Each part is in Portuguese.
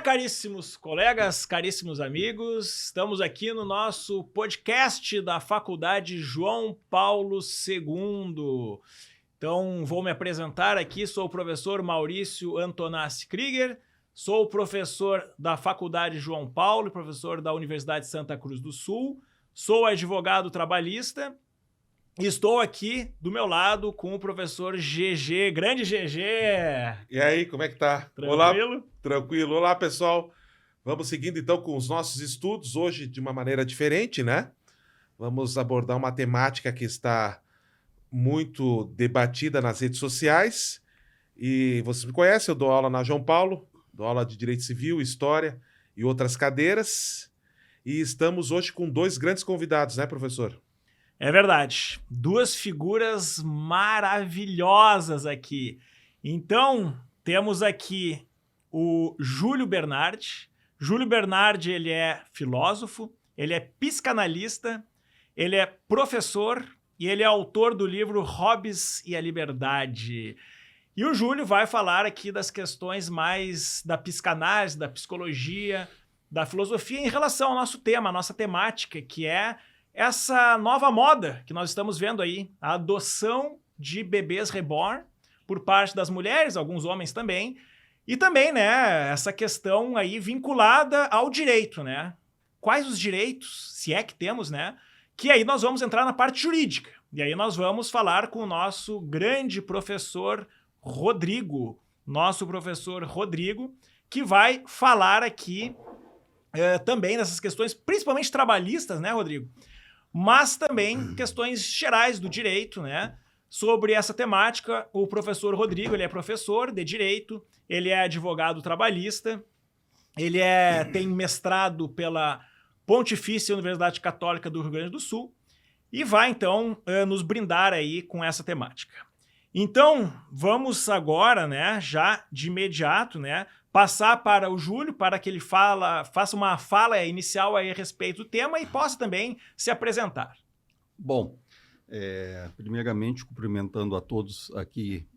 caríssimos colegas, caríssimos amigos, estamos aqui no nosso podcast da Faculdade João Paulo II. Então, vou me apresentar aqui, sou o professor Maurício Antonassi Krieger, sou professor da Faculdade João Paulo e professor da Universidade de Santa Cruz do Sul, sou advogado trabalhista e estou aqui do meu lado com o professor GG, grande GG. E aí, como é que tá? Tranquilo? Olá, tranquilo. Olá, pessoal. Vamos seguindo então com os nossos estudos, hoje de uma maneira diferente, né? Vamos abordar uma temática que está muito debatida nas redes sociais. E você me conhece, eu dou aula na João Paulo, dou aula de Direito Civil, História e outras cadeiras. E estamos hoje com dois grandes convidados, né, professor? É verdade. Duas figuras maravilhosas aqui. Então, temos aqui o Júlio Bernardi. Júlio Bernardi, ele é filósofo, ele é psicanalista, ele é professor e ele é autor do livro Hobbes e a Liberdade. E o Júlio vai falar aqui das questões mais da psicanálise, da psicologia, da filosofia em relação ao nosso tema, a nossa temática, que é essa nova moda que nós estamos vendo aí, a adoção de bebês reborn por parte das mulheres, alguns homens também, e também, né, essa questão aí vinculada ao direito, né? Quais os direitos, se é que temos, né? Que aí nós vamos entrar na parte jurídica. E aí nós vamos falar com o nosso grande professor Rodrigo, que vai falar aqui também dessas questões, principalmente trabalhistas, né, Rodrigo? Mas também questões gerais do direito, né? Sobre essa temática, o professor Rodrigo, ele é professor de direito, ele é advogado trabalhista, ele tem mestrado pela Pontifícia Universidade Católica do Rio Grande do Sul e vai, então, nos brindar aí com essa temática. Então, vamos agora, né, já de imediato, né, passar para o Júlio, para que ele faça uma fala inicial aí a respeito do tema e possa também se apresentar. Bom, primeiramente cumprimentando a todos aqui,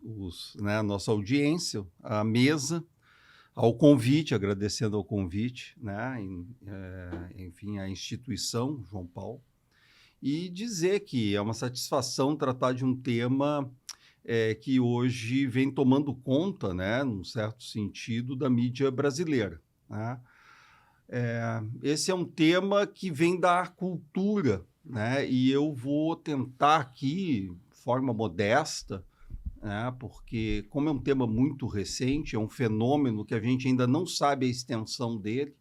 a nossa audiência, a mesa, ao convite, agradecendo ao convite, né, enfim, a instituição João Paulo, e dizer que é uma satisfação tratar de um tema que hoje vem tomando conta, né, num certo sentido, da mídia brasileira, né? Esse é um tema que vem da cultura, né, e eu vou tentar aqui, de forma modesta, né, porque como é um tema muito recente, é um fenômeno que a gente ainda não sabe a extensão dele,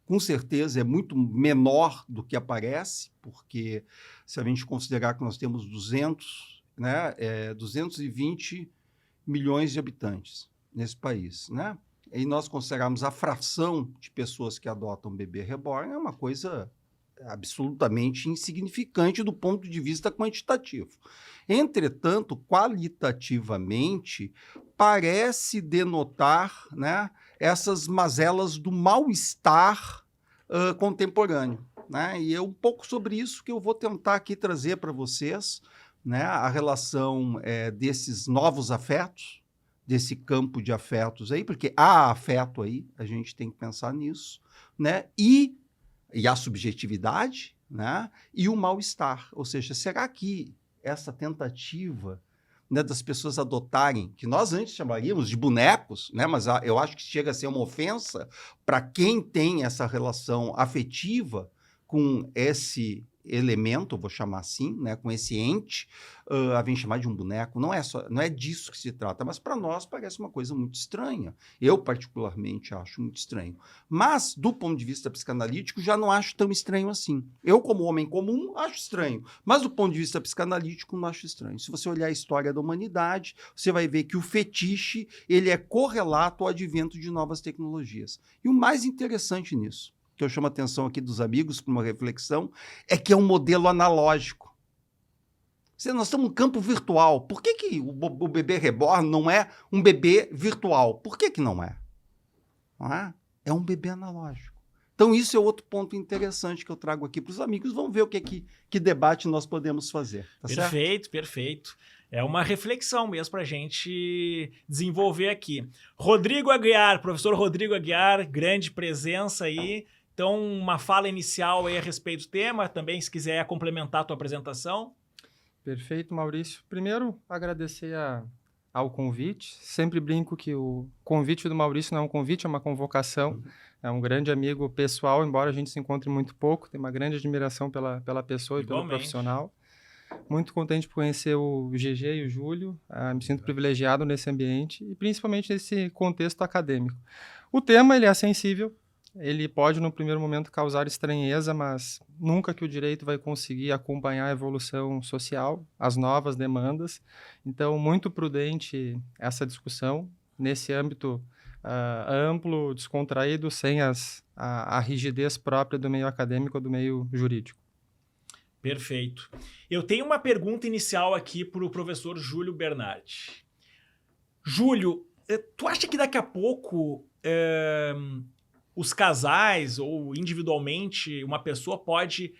com certeza é muito menor do que aparece, porque se a gente considerar que nós temos 220 milhões de habitantes nesse país, né? E nós considerarmos a fração de pessoas que adotam bebê reborn, é uma coisa absolutamente insignificante do ponto de vista quantitativo. Entretanto, qualitativamente, parece denotar, né, essas mazelas do mal-estar contemporâneo, né? E é um pouco sobre isso que eu vou tentar aqui trazer para vocês, né, a relação desses novos afetos, desse campo de afetos aí, porque há afeto aí, a gente tem que pensar nisso, né, e a subjetividade, né, e o mal-estar, ou seja, será que essa tentativa, né, das pessoas adotarem, que nós antes chamaríamos de bonecos, né, mas eu acho que chega a ser uma ofensa para quem tem essa relação afetiva com esse elemento, vou chamar assim, né, com esse ente, a gente chamar de um boneco, não é disso que se trata, mas para nós parece uma coisa muito estranha. Eu, particularmente, acho muito estranho. Mas, do ponto de vista psicanalítico, já não acho tão estranho assim. Eu, como homem comum, acho estranho, mas do ponto de vista psicanalítico, não acho estranho. Se você olhar a história da humanidade, você vai ver que o fetiche, ele é correlato ao advento de novas tecnologias. E o mais interessante nisso, que eu chamo a atenção aqui dos amigos para uma reflexão, é que é um modelo analógico. Nós estamos no campo virtual. Por que o bebê reborn não é um bebê virtual? Por que não é? Não é? É um bebê analógico. Então, isso é outro ponto interessante que eu trago aqui para os amigos. Vamos ver o que debate nós podemos fazer. Tá Perfeito, certo? perfeito. É uma reflexão mesmo para a gente desenvolver aqui. Rodrigo Aguiar, professor Rodrigo Aguiar, grande presença aí. Então, uma fala inicial aí a respeito do tema, também se quiser complementar a tua apresentação. Perfeito, Maurício. Primeiro, agradecer ao convite. Sempre brinco que o convite do Maurício não é um convite, é uma convocação. É um grande amigo pessoal, embora a gente se encontre muito pouco. Tenho uma grande admiração pela pessoa e pelo profissional. Muito contente por conhecer o GG e o Júlio. Me sinto privilegiado nesse ambiente e principalmente nesse contexto acadêmico. O tema ele é sensível. Ele pode, no primeiro momento, causar estranheza, mas nunca que o direito vai conseguir acompanhar a evolução social, as novas demandas. Então, muito prudente essa discussão, nesse âmbito amplo, descontraído, sem a rigidez própria do meio acadêmico ou do meio jurídico. Perfeito. Eu tenho uma pergunta inicial aqui para o professor Júlio Bernardi. Júlio, tu acha que daqui a pouco os casais ou individualmente uma pessoa pode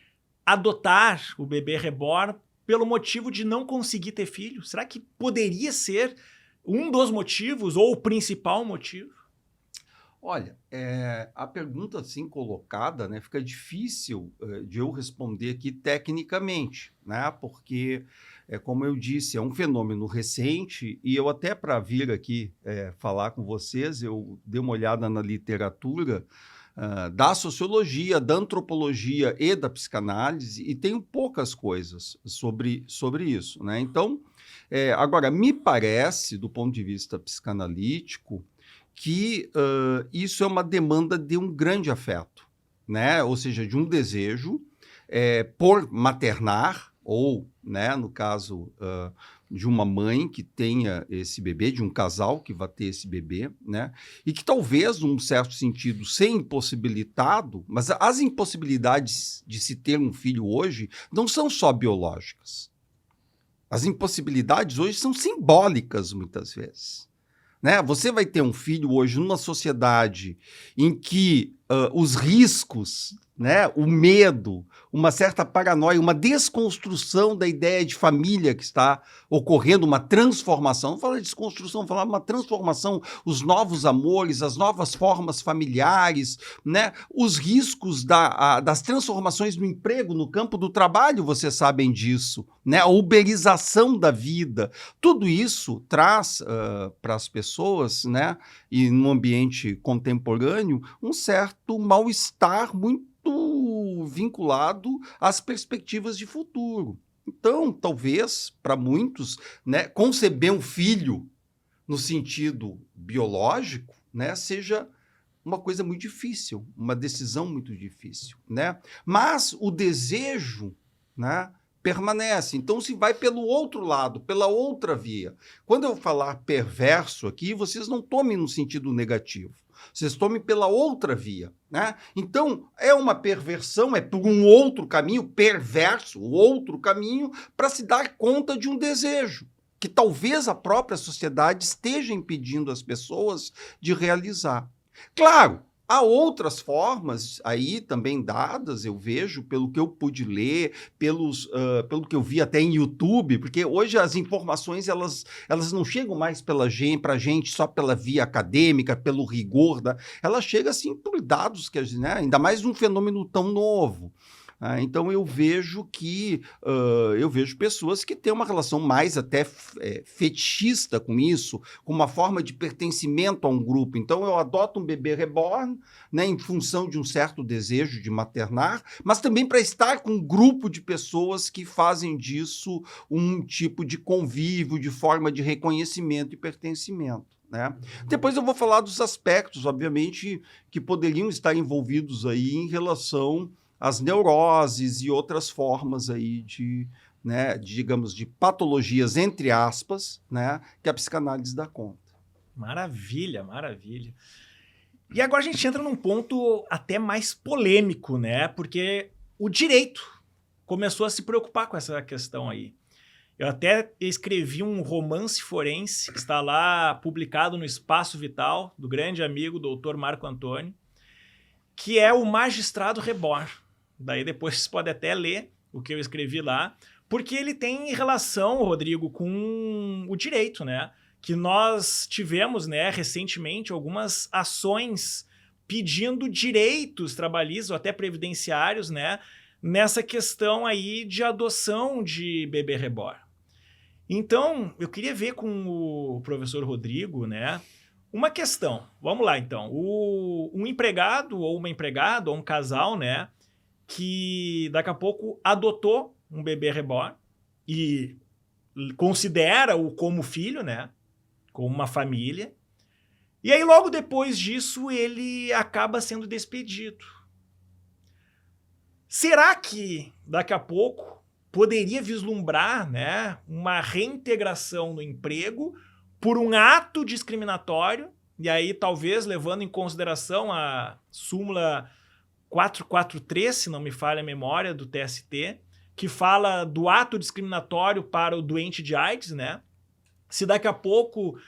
adotar o bebê reborn pelo motivo de não conseguir ter filho? Será que poderia ser um dos motivos ou o principal motivo? Olha, a pergunta assim colocada, né, fica difícil de eu responder aqui tecnicamente, né, porque, como eu disse, é um fenômeno recente e eu até para vir aqui falar com vocês, eu dei uma olhada na literatura da sociologia, da antropologia e da psicanálise e tenho poucas coisas sobre isso, né? Então, agora, me parece, do ponto de vista psicanalítico, que isso é uma demanda de um grande afeto, né? Ou seja, de um desejo por maternar, ou, né, no caso de uma mãe que tenha esse bebê, de um casal que vai ter esse bebê, né? E que talvez, num certo sentido, ser impossibilitado, mas as impossibilidades de se ter um filho hoje não são só biológicas. As impossibilidades hoje são simbólicas, muitas vezes. Né? Você vai ter um filho hoje numa sociedade em que os riscos, né, o medo, uma certa paranoia, uma desconstrução da ideia de família que está ocorrendo, uma transformação, não fala de desconstrução, fala uma transformação, os novos amores, as novas formas familiares, né, os riscos das transformações no emprego, no campo do trabalho, vocês sabem disso, né, a uberização da vida, tudo isso traz para as pessoas, né, e no ambiente contemporâneo, um certo mal-estar muito vinculado às perspectivas de futuro. Então, talvez, para muitos, né, conceber um filho no sentido biológico, né, seja uma coisa muito difícil, uma decisão muito difícil, né? Mas o desejo, né, permanece. Então, se vai pelo outro lado, pela outra via. Quando eu falar perverso aqui, vocês não tomem no sentido negativo. Vocês tomem pela outra via, né? Então, é uma perversão, é por um outro caminho perverso, o outro caminho, para se dar conta de um desejo que talvez a própria sociedade esteja impedindo as pessoas de realizar. Claro, há outras formas aí também dadas, eu vejo, pelo que eu pude ler, pelo que eu vi até em YouTube, porque hoje as informações elas não chegam mais para a gente só pela via acadêmica, pelo rigor, ela chega assim por dados, que, né, ainda mais um fenômeno tão novo. Então eu vejo pessoas que têm uma relação mais até fetichista com isso, com uma forma de pertencimento a um grupo. Então eu adoto um bebê reborn, né, em função de um certo desejo de maternar, mas também para estar com um grupo de pessoas que fazem disso um tipo de convívio, de forma de reconhecimento e pertencimento. Né? Depois eu vou falar dos aspectos, obviamente, que poderiam estar envolvidos aí em relação as neuroses e outras formas aí digamos, de patologias, entre aspas, né, que a psicanálise dá conta. Maravilha, maravilha. E agora a gente entra num ponto até mais polêmico, né? Porque o direito começou a se preocupar com essa questão aí. Eu até escrevi um romance forense que está lá publicado no Espaço Vital, do grande amigo Dr. Marco Antônio, que é o Magistrado Reborn. Daí depois vocês podem até ler o que eu escrevi lá, porque ele tem relação, Rodrigo, com o direito, né? Que nós tivemos, né, recentemente algumas ações pedindo direitos trabalhistas ou até previdenciários, né, nessa questão aí de adoção de bebê reborn. Então, eu queria ver com o professor Rodrigo, né, uma questão. Vamos lá, então. Um empregado ou uma empregada ou um casal, né, que daqui a pouco adotou um bebê reborn e considera-o como filho, né, como uma família. E aí, logo depois disso, ele acaba sendo despedido. Será que, daqui a pouco, poderia vislumbrar, né, uma reintegração no emprego por um ato discriminatório, e aí talvez levando em consideração a súmula 443, se não me falha a memória, do TST, que fala do ato discriminatório para o doente de AIDS, né? Se daqui a pouco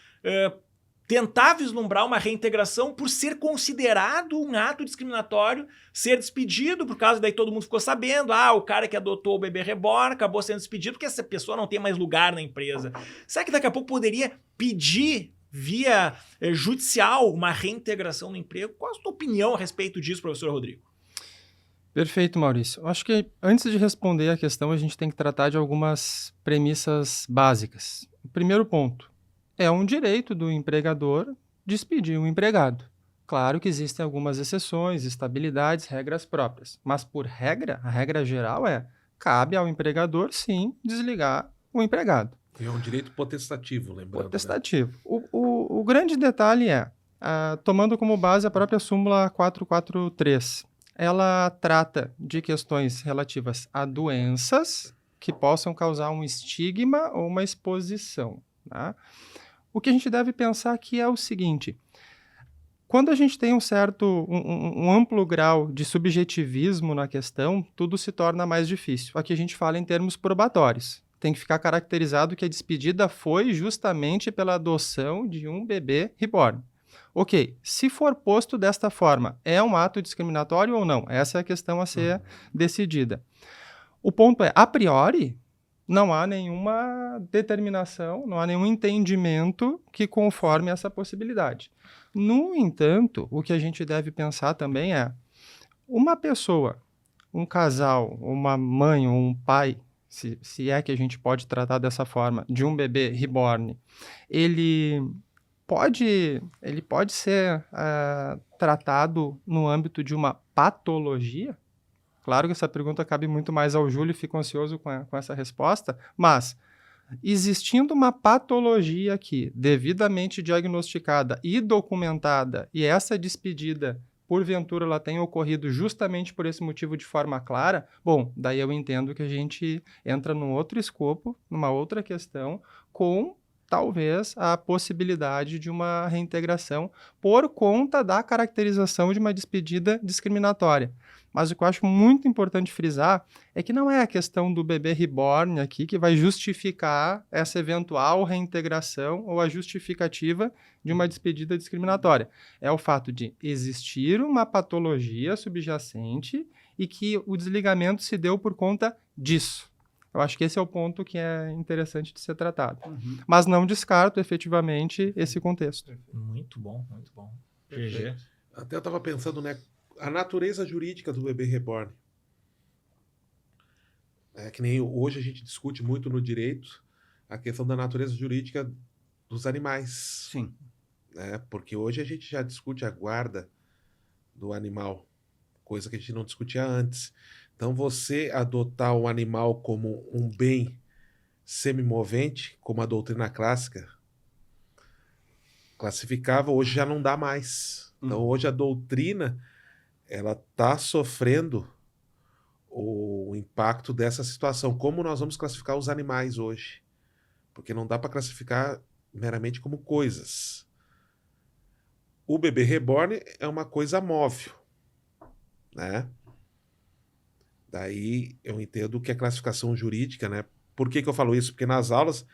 tentar vislumbrar uma reintegração por ser considerado um ato discriminatório, ser despedido, por causa daí todo mundo ficou sabendo, o cara que adotou o bebê reborn acabou sendo despedido porque essa pessoa não tem mais lugar na empresa. Será que daqui a pouco poderia pedir via judicial uma reintegração no emprego? Qual a sua opinião a respeito disso, professor Rodrigo? Perfeito, Maurício. Acho que antes de responder a questão, a gente tem que tratar de algumas premissas básicas. O primeiro ponto, é um direito do empregador despedir um empregado. Claro que existem algumas exceções, estabilidades, regras próprias, mas por regra, a regra geral cabe ao empregador, sim, desligar o empregado. É um direito potestativo, lembrando. Potestativo. Né? O grande detalhe tomando como base a própria súmula 443, ela trata de questões relativas a doenças que possam causar um estigma ou uma exposição. Tá? O que a gente deve pensar aqui é o seguinte: quando a gente tem um amplo grau de subjetivismo na questão, tudo se torna mais difícil. Aqui a gente fala em termos probatórios. Tem que ficar caracterizado que a despedida foi justamente pela adoção de um bebê reborn. Ok, se for posto desta forma, é um ato discriminatório ou não? Essa é a questão a ser decidida. O ponto é, a priori, não há nenhuma determinação, não há nenhum entendimento que conforme essa possibilidade. No entanto, o que a gente deve pensar também é uma pessoa, um casal, uma mãe ou um pai, se é que a gente pode tratar dessa forma, de um bebê reborn, ele pode ser tratado no âmbito de uma patologia? Claro que essa pergunta cabe muito mais ao Júlio e fico ansioso com essa resposta, mas existindo uma patologia aqui, devidamente diagnosticada e documentada, e essa despedida, porventura, ela tenha ocorrido justamente por esse motivo de forma clara, bom, daí eu entendo que a gente entra num outro escopo, numa outra questão, com talvez a possibilidade de uma reintegração por conta da caracterização de uma despedida discriminatória. Mas o que eu acho muito importante frisar é que não é a questão do bebê reborn aqui que vai justificar essa eventual reintegração ou a justificativa de uma despedida discriminatória. É o fato de existir uma patologia subjacente e que o desligamento se deu por conta disso. Eu acho que esse é o ponto que é interessante de ser tratado. Uhum. Mas não descarto efetivamente esse contexto. Muito bom, muito bom. GG. Até eu estava pensando, né? A natureza jurídica do bebê reborn. É que nem hoje a gente discute muito no direito a questão da natureza jurídica dos animais. Sim. Né? Porque hoje a gente já discute a guarda do animal, coisa que a gente não discutia antes. Então, você adotar um animal como um bem semimovente, como a doutrina clássica classificava, hoje já não dá mais. Então, hoje a doutrina ela está sofrendo o impacto dessa situação. Como nós vamos classificar os animais hoje? Porque não dá para classificar meramente como coisas. O bebê reborn é uma coisa móvel, né? Daí eu entendo que a classificação jurídica, né? Por que eu falo isso? Porque nas aulas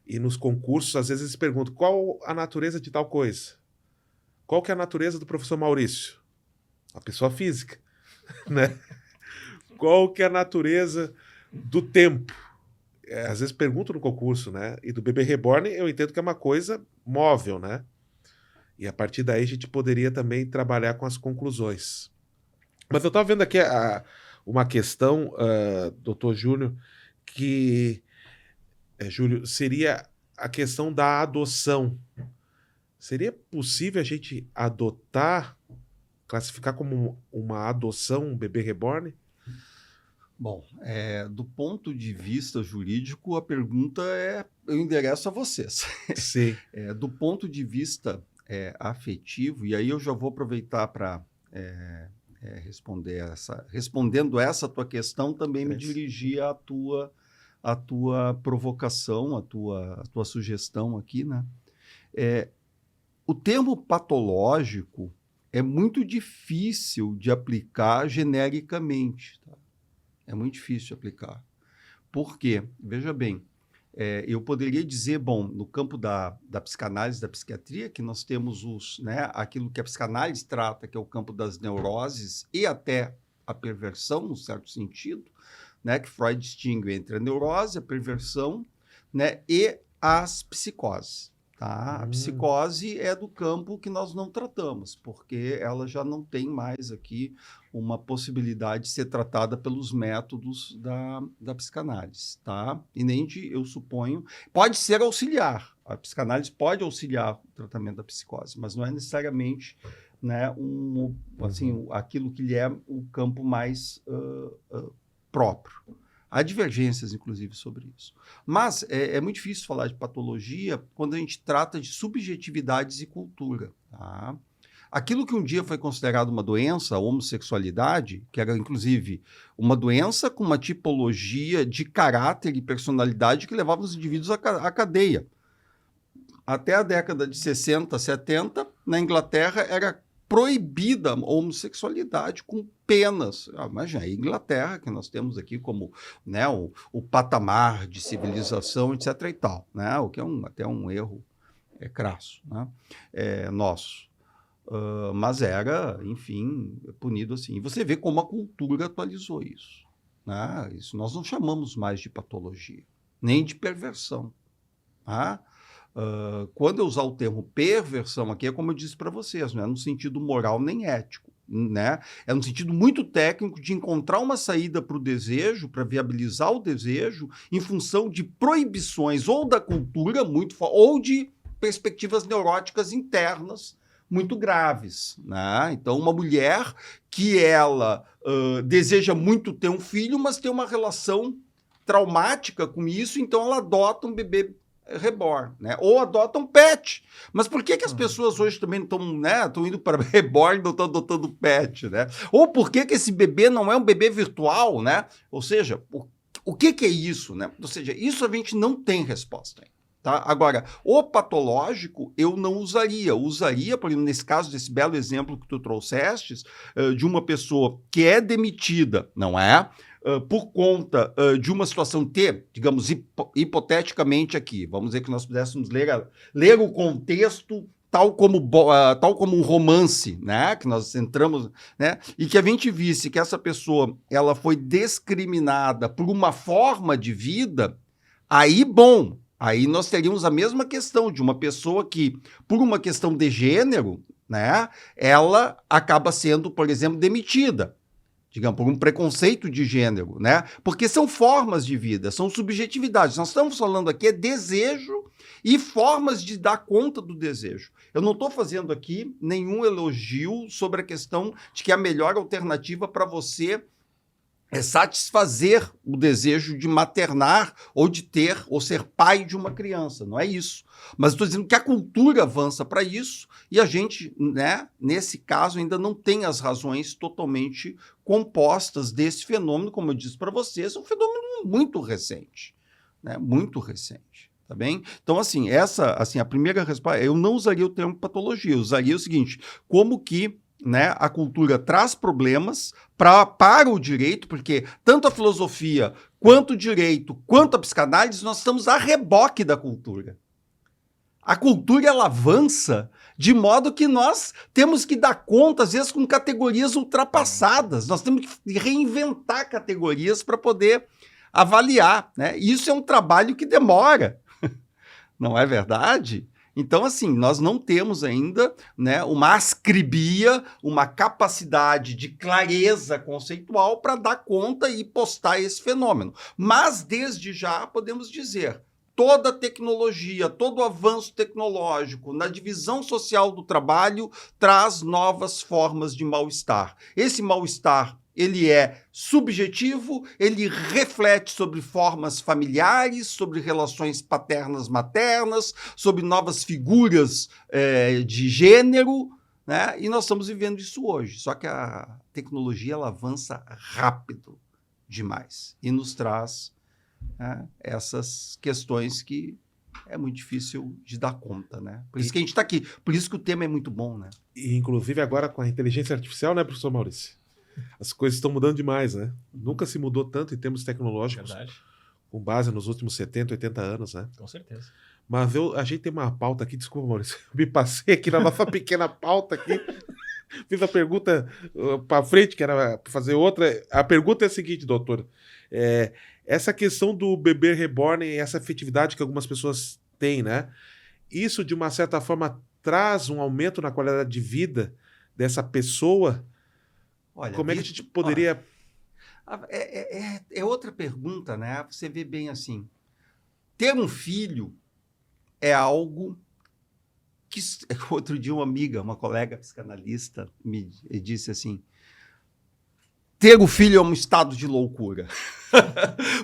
e nos concursos, às vezes eles perguntam qual a natureza de tal coisa. Qual que é a natureza do professor Maurício? A pessoa física, né? Qual que é a natureza do tempo. Às vezes pergunto no concurso, né? E do bebê reborn eu entendo que é uma coisa móvel, né? E a partir daí a gente poderia também trabalhar com as conclusões. Mas eu estava vendo aqui uma questão, doutor Júlio, que, Júlio, seria a questão da adoção. Seria possível a gente adotar, classificar como uma adoção um bebê reborn? Bom, do ponto de vista jurídico, a pergunta eu endereço a vocês. Sim. Do ponto de vista afetivo, e aí eu já vou aproveitar para respondendo essa tua questão, também me dirigir à tua provocação, à tua sugestão aqui, né? O termo patológico é muito difícil de aplicar genericamente, tá? É muito difícil de aplicar. Por quê? Veja bem, eu poderia dizer, bom, no campo da psicanálise, da psiquiatria, que nós temos aquilo que a psicanálise trata, que é o campo das neuroses e até a perversão, num certo sentido, né, que Freud distingue entre a neurose, a perversão, né, e as psicoses. Tá? A psicose é do campo que nós não tratamos, porque ela já não tem mais aqui uma possibilidade de ser tratada pelos métodos da psicanálise, tá? E nem eu suponho, pode ser auxiliar, a psicanálise pode auxiliar o tratamento da psicose, mas não é necessariamente, né, aquilo que lhe é o campo mais próprio. Há divergências, inclusive, sobre isso. Mas é muito difícil falar de patologia quando a gente trata de subjetividades e cultura. Tá? Aquilo que um dia foi considerado uma doença, a homossexualidade, que era, inclusive, uma doença com uma tipologia de caráter e personalidade que levava os indivíduos à cadeia. Até a década de 60, 70, na Inglaterra, era proibida a homossexualidade com penas. Imagina, a Inglaterra, que nós temos aqui como, né, o patamar de civilização, etc. e tal, né, o que é até um erro crasso, né, nosso. Mas era, enfim, punido assim. E você vê como a cultura atualizou isso. Né? Isso nós não chamamos mais de patologia, nem de perversão. Tá? Quando eu usar o termo perversão aqui, é como eu disse para vocês, não é no sentido moral nem ético, né? É no sentido muito técnico de encontrar uma saída para o desejo, para viabilizar o desejo, em função de proibições ou da cultura ou de perspectivas neuróticas internas muito graves, né? Então, uma mulher que ela deseja muito ter um filho, mas tem uma relação traumática com isso, então ela adota um bebê reborn, né? Ou adota um pet. Mas por que as pessoas hoje também estão, né, indo para reborn e não estão adotando pet, né? Ou por que esse bebê não é um bebê virtual, né? Ou seja, o que é isso, né? Ou seja, isso a gente não tem resposta ainda. Tá? Agora, o patológico eu não usaria. Usaria, por exemplo, nesse caso desse belo exemplo que tu trouxestes, de uma pessoa que é demitida, não é? Por conta de uma situação digamos, hipoteticamente aqui, vamos dizer que nós pudéssemos ler o contexto tal como um romance, né? Que nós entramos, né? E que a gente visse que essa pessoa ela foi discriminada por uma forma de vida, aí, bom, aí nós teríamos a mesma questão de uma pessoa que, por uma questão de gênero, né, ela acaba sendo, por exemplo, demitida. Digamos, por um preconceito de gênero, né? Porque são formas de vida, são subjetividades. Nós estamos falando aqui desejo e formas de dar conta do desejo. Eu não estou fazendo aqui nenhum elogio sobre a questão de que a melhor alternativa para você é satisfazer o desejo de maternar ou de ter ou ser pai de uma criança. Não é isso. Mas estou dizendo que a cultura avança para isso e a gente, né, nesse caso, ainda não tem as razões totalmente compostas desse fenômeno, como eu disse para vocês, é um fenômeno muito recente. Né, muito recente. Tá bem? Então, assim, a primeira resposta, eu não usaria o termo patologia, eu usaria o seguinte, como que, né, a cultura traz problemas para o direito, porque tanto a filosofia, quanto o direito, quanto a psicanálise, nós estamos a reboque da cultura. A cultura, ela avança de modo que nós temos que dar conta, às vezes, com categorias ultrapassadas. Nós temos que reinventar categorias para poder avaliar, né? Isso é um trabalho que demora, não é verdade? Então, assim, nós não temos ainda, né, uma ascribia, uma capacidade de clareza conceitual para dar conta e postar esse fenômeno. Mas, desde já, podemos dizer, toda tecnologia, todo avanço tecnológico na divisão social do trabalho traz novas formas de mal-estar. Esse mal-estar, ele é subjetivo, ele reflete sobre formas familiares, sobre relações paternas-maternas, sobre novas figuras de gênero, né? E nós estamos vivendo isso hoje. Só que a tecnologia ela avança rápido demais e nos traz, né, essas questões que é muito difícil de dar conta, né? Por isso que a gente está aqui, por isso que o tema é muito bom, né? E, inclusive, agora com a inteligência artificial, né, professor Maurício? As coisas estão mudando demais, né? Nunca se mudou tanto em termos tecnológicos, Verdade, com base nos últimos 70, 80 anos, né? com certeza. Mas a gente tem uma pauta aqui, desculpa, Maurício, eu me passei aqui na nossa pequena pauta aqui, fiz a pergunta para frente, que era para fazer outra. A pergunta é a seguinte, doutor, essa questão do bebê reborn e essa afetividade que algumas pessoas têm, né? Isso, de uma certa forma, traz um aumento na qualidade de vida dessa pessoa? Olha, como é que a gente poderia... É outra pergunta, né? Você vê bem assim, ter um filho é algo que... Outro dia uma amiga, uma colega psicanalista me disse assim, ter um filho é um estado de loucura.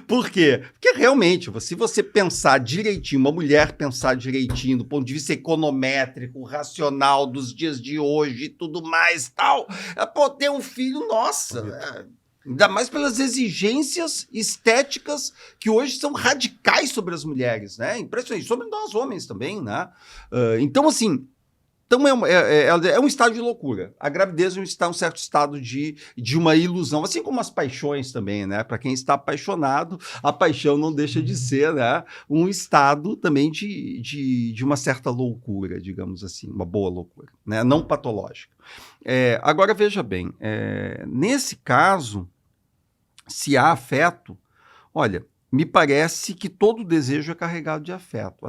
Por quê? Porque realmente, se você pensar direitinho, uma mulher pensar direitinho do ponto de vista econométrico, racional, dos dias de hoje e tudo mais, tal, ter um filho, nossa, ainda mais pelas exigências estéticas que hoje são radicais sobre as mulheres, né? Impressionante, sobre nós homens também, né? Então, assim, é um estado de loucura. A gravidez é um certo estado de uma ilusão, assim como as paixões também, né? Para quem está apaixonado, a paixão não deixa de ser, né, um estado também de uma certa loucura, digamos assim, uma boa loucura, né? Não patológica. Agora, veja bem, nesse caso, se há afeto, olha, me parece que todo desejo é carregado de afeto.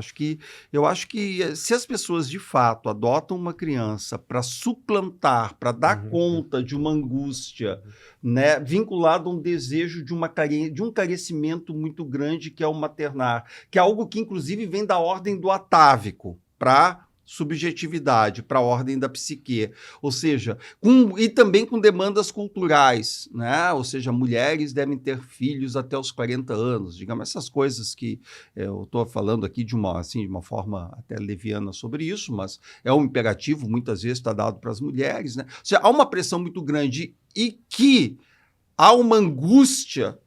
Eu acho que se as pessoas de fato adotam uma criança para suplantar, para dar conta de uma angústia, né, vinculada a um desejo de um carecimento muito grande que é o maternar, que é algo que inclusive vem da ordem do atávico para subjetividade, para a ordem da psique, ou seja, e também com demandas culturais, né? Ou seja, mulheres devem ter filhos até os 40 anos, digamos, essas coisas que eu estou falando aqui de uma forma até leviana sobre isso, mas é um imperativo, muitas vezes está dado para as mulheres, né? Ou seja, há uma pressão muito grande e que há uma angústia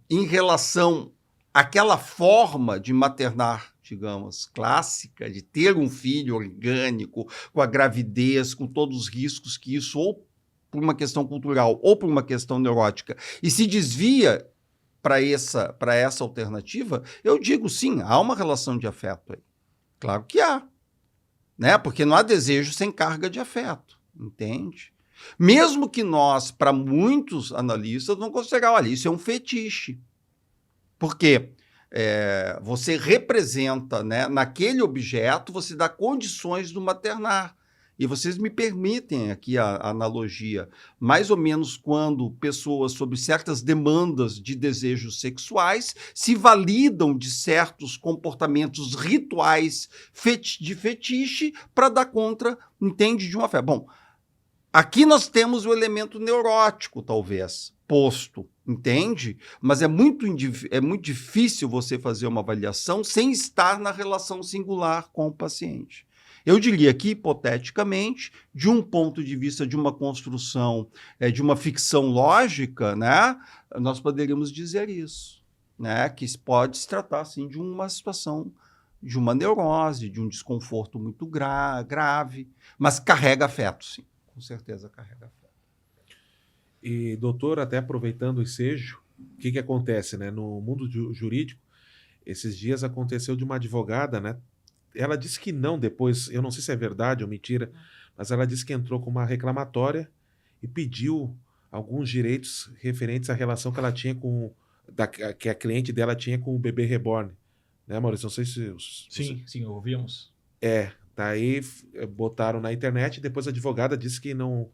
em relação àquela forma de maternar, digamos, clássica, de ter um filho orgânico, com a gravidez, com todos os riscos que isso, ou por uma questão cultural, ou por uma questão neurótica, e se desvia para essa alternativa, eu digo sim, há uma relação de afeto aí. Claro que há, né? Porque não há desejo sem carga de afeto, entende? Mesmo que nós, para muitos analistas, não considerar, olha, isso é um fetiche. Por quê? Você representa, né, naquele objeto, você dá condições do maternar. E vocês me permitem aqui a analogia, mais ou menos quando pessoas sob certas demandas de desejos sexuais se validam de certos comportamentos rituais de fetiche para dar conta, entende, de uma fé. Bom, aqui nós temos o elemento neurótico, talvez, posto, entende? Mas é muito difícil você fazer uma avaliação sem estar na relação singular com o paciente. Eu diria que, hipoteticamente, de um ponto de vista de uma construção, de uma ficção lógica, né, nós poderíamos dizer isso, né, que pode se tratar assim, de uma situação, de uma neurose, de um desconforto muito grave, mas carrega afeto, sim, com certeza carrega afeto. E, doutor, até aproveitando o ensejo, o que acontece, né? No mundo jurídico, esses dias aconteceu de uma advogada, né? Ela disse que não depois, eu não sei se é verdade ou mentira, mas ela disse que entrou com uma reclamatória e pediu alguns direitos referentes à relação que ela tinha com que a cliente dela tinha com o bebê reborn. Né, Maurício? Não sei se... Sim, ouvimos. Daí botaram na internet e depois a advogada disse que não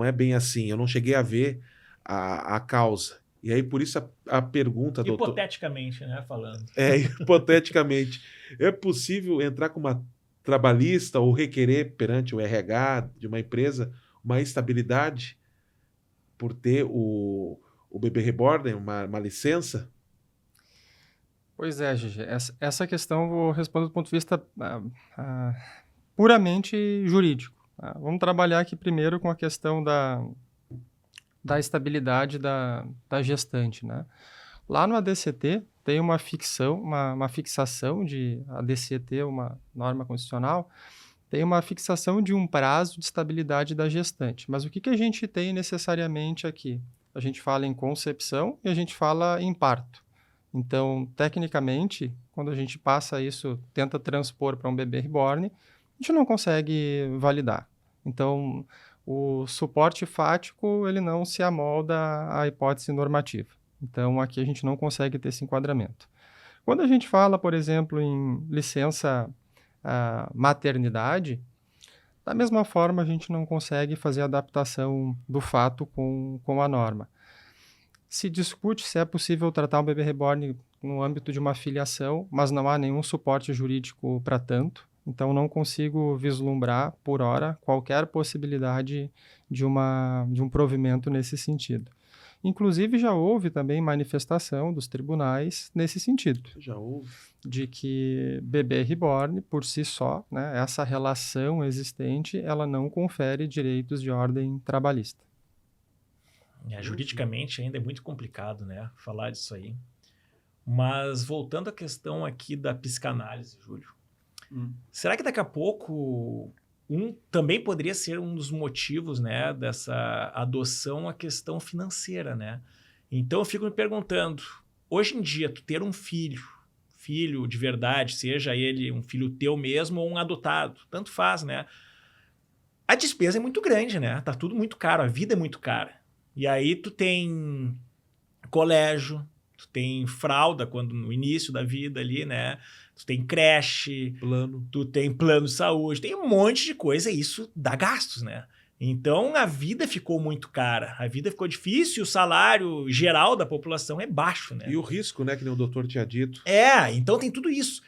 é bem assim. Eu não cheguei a ver a causa. E aí, por isso, a pergunta, doutor... Hipoteticamente, né, falando. Hipoteticamente. É possível entrar com uma trabalhista ou requerer perante o RH de uma empresa uma estabilidade por ter o bebê reborn, uma licença? Pois é, Gigi. Essa questão eu vou responder do ponto de vista puramente jurídico. Tá? Vamos trabalhar aqui primeiro com a questão da estabilidade da gestante. Né? Lá no ADCT tem uma fixação de ADCT, uma norma constitucional, tem uma fixação de um prazo de estabilidade da gestante. Mas o que a gente tem necessariamente aqui? A gente fala em concepção e a gente fala em parto. Então, tecnicamente, quando a gente passa isso, tenta transpor para um bebê reborn, a gente não consegue validar. Então, o suporte fático, ele não se amolda à hipótese normativa. Então, aqui a gente não consegue ter esse enquadramento. Quando a gente fala, por exemplo, em licença maternidade, da mesma forma a gente não consegue fazer a adaptação do fato com a norma. Se discute se é possível tratar um bebê reborn no âmbito de uma filiação, mas não há nenhum suporte jurídico para tanto. Então, não consigo vislumbrar, por hora, qualquer possibilidade de um provimento nesse sentido. Inclusive, já houve também manifestação dos tribunais nesse sentido. Já houve. De que bebê reborn, por si só, né, essa relação existente, ela não confere direitos de ordem trabalhista. Juridicamente ainda é muito complicado, né, falar disso aí. Mas voltando à questão aqui da psicanálise, Júlio, será que daqui a pouco também poderia ser um dos motivos, né, dessa adoção a questão financeira, né? Então eu fico me perguntando, hoje em dia, tu ter um filho de verdade, seja ele um filho teu mesmo ou um adotado, tanto faz, né? A despesa é muito grande, né? Tá tudo muito caro, a vida é muito cara. E aí tu tem colégio, tu tem fralda quando no início da vida ali, né? Tu tem creche, tu tem plano de saúde, tem um monte de coisa e isso dá gastos, né? Então a vida ficou muito cara, a vida ficou difícil e o salário geral da população é baixo, né? E o risco, né, que nem o doutor tinha dito. Então tem tudo isso.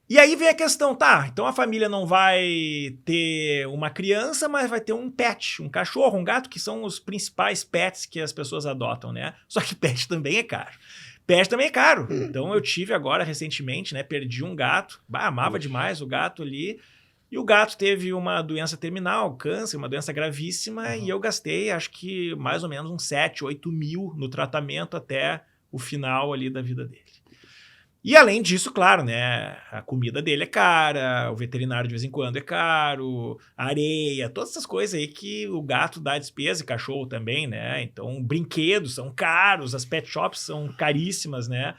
E aí vem a questão, então a família não vai ter uma criança, mas vai ter um pet, um cachorro, um gato, que são os principais pets que as pessoas adotam, né? Só que pet também é caro. Pet também é caro. Então eu tive agora, recentemente, né? Perdi um gato. Amava demais o gato ali. E o gato teve uma doença terminal, câncer, uma doença gravíssima. E eu gastei, acho que mais ou menos uns 7, 8 mil no tratamento até o final ali da vida dele. E além disso, claro, né, a comida dele é cara, o veterinário de vez em quando é caro, a areia, todas essas coisas aí que o gato dá despesa e cachorro também, né? Então, brinquedos são caros, as pet shops são caríssimas, né?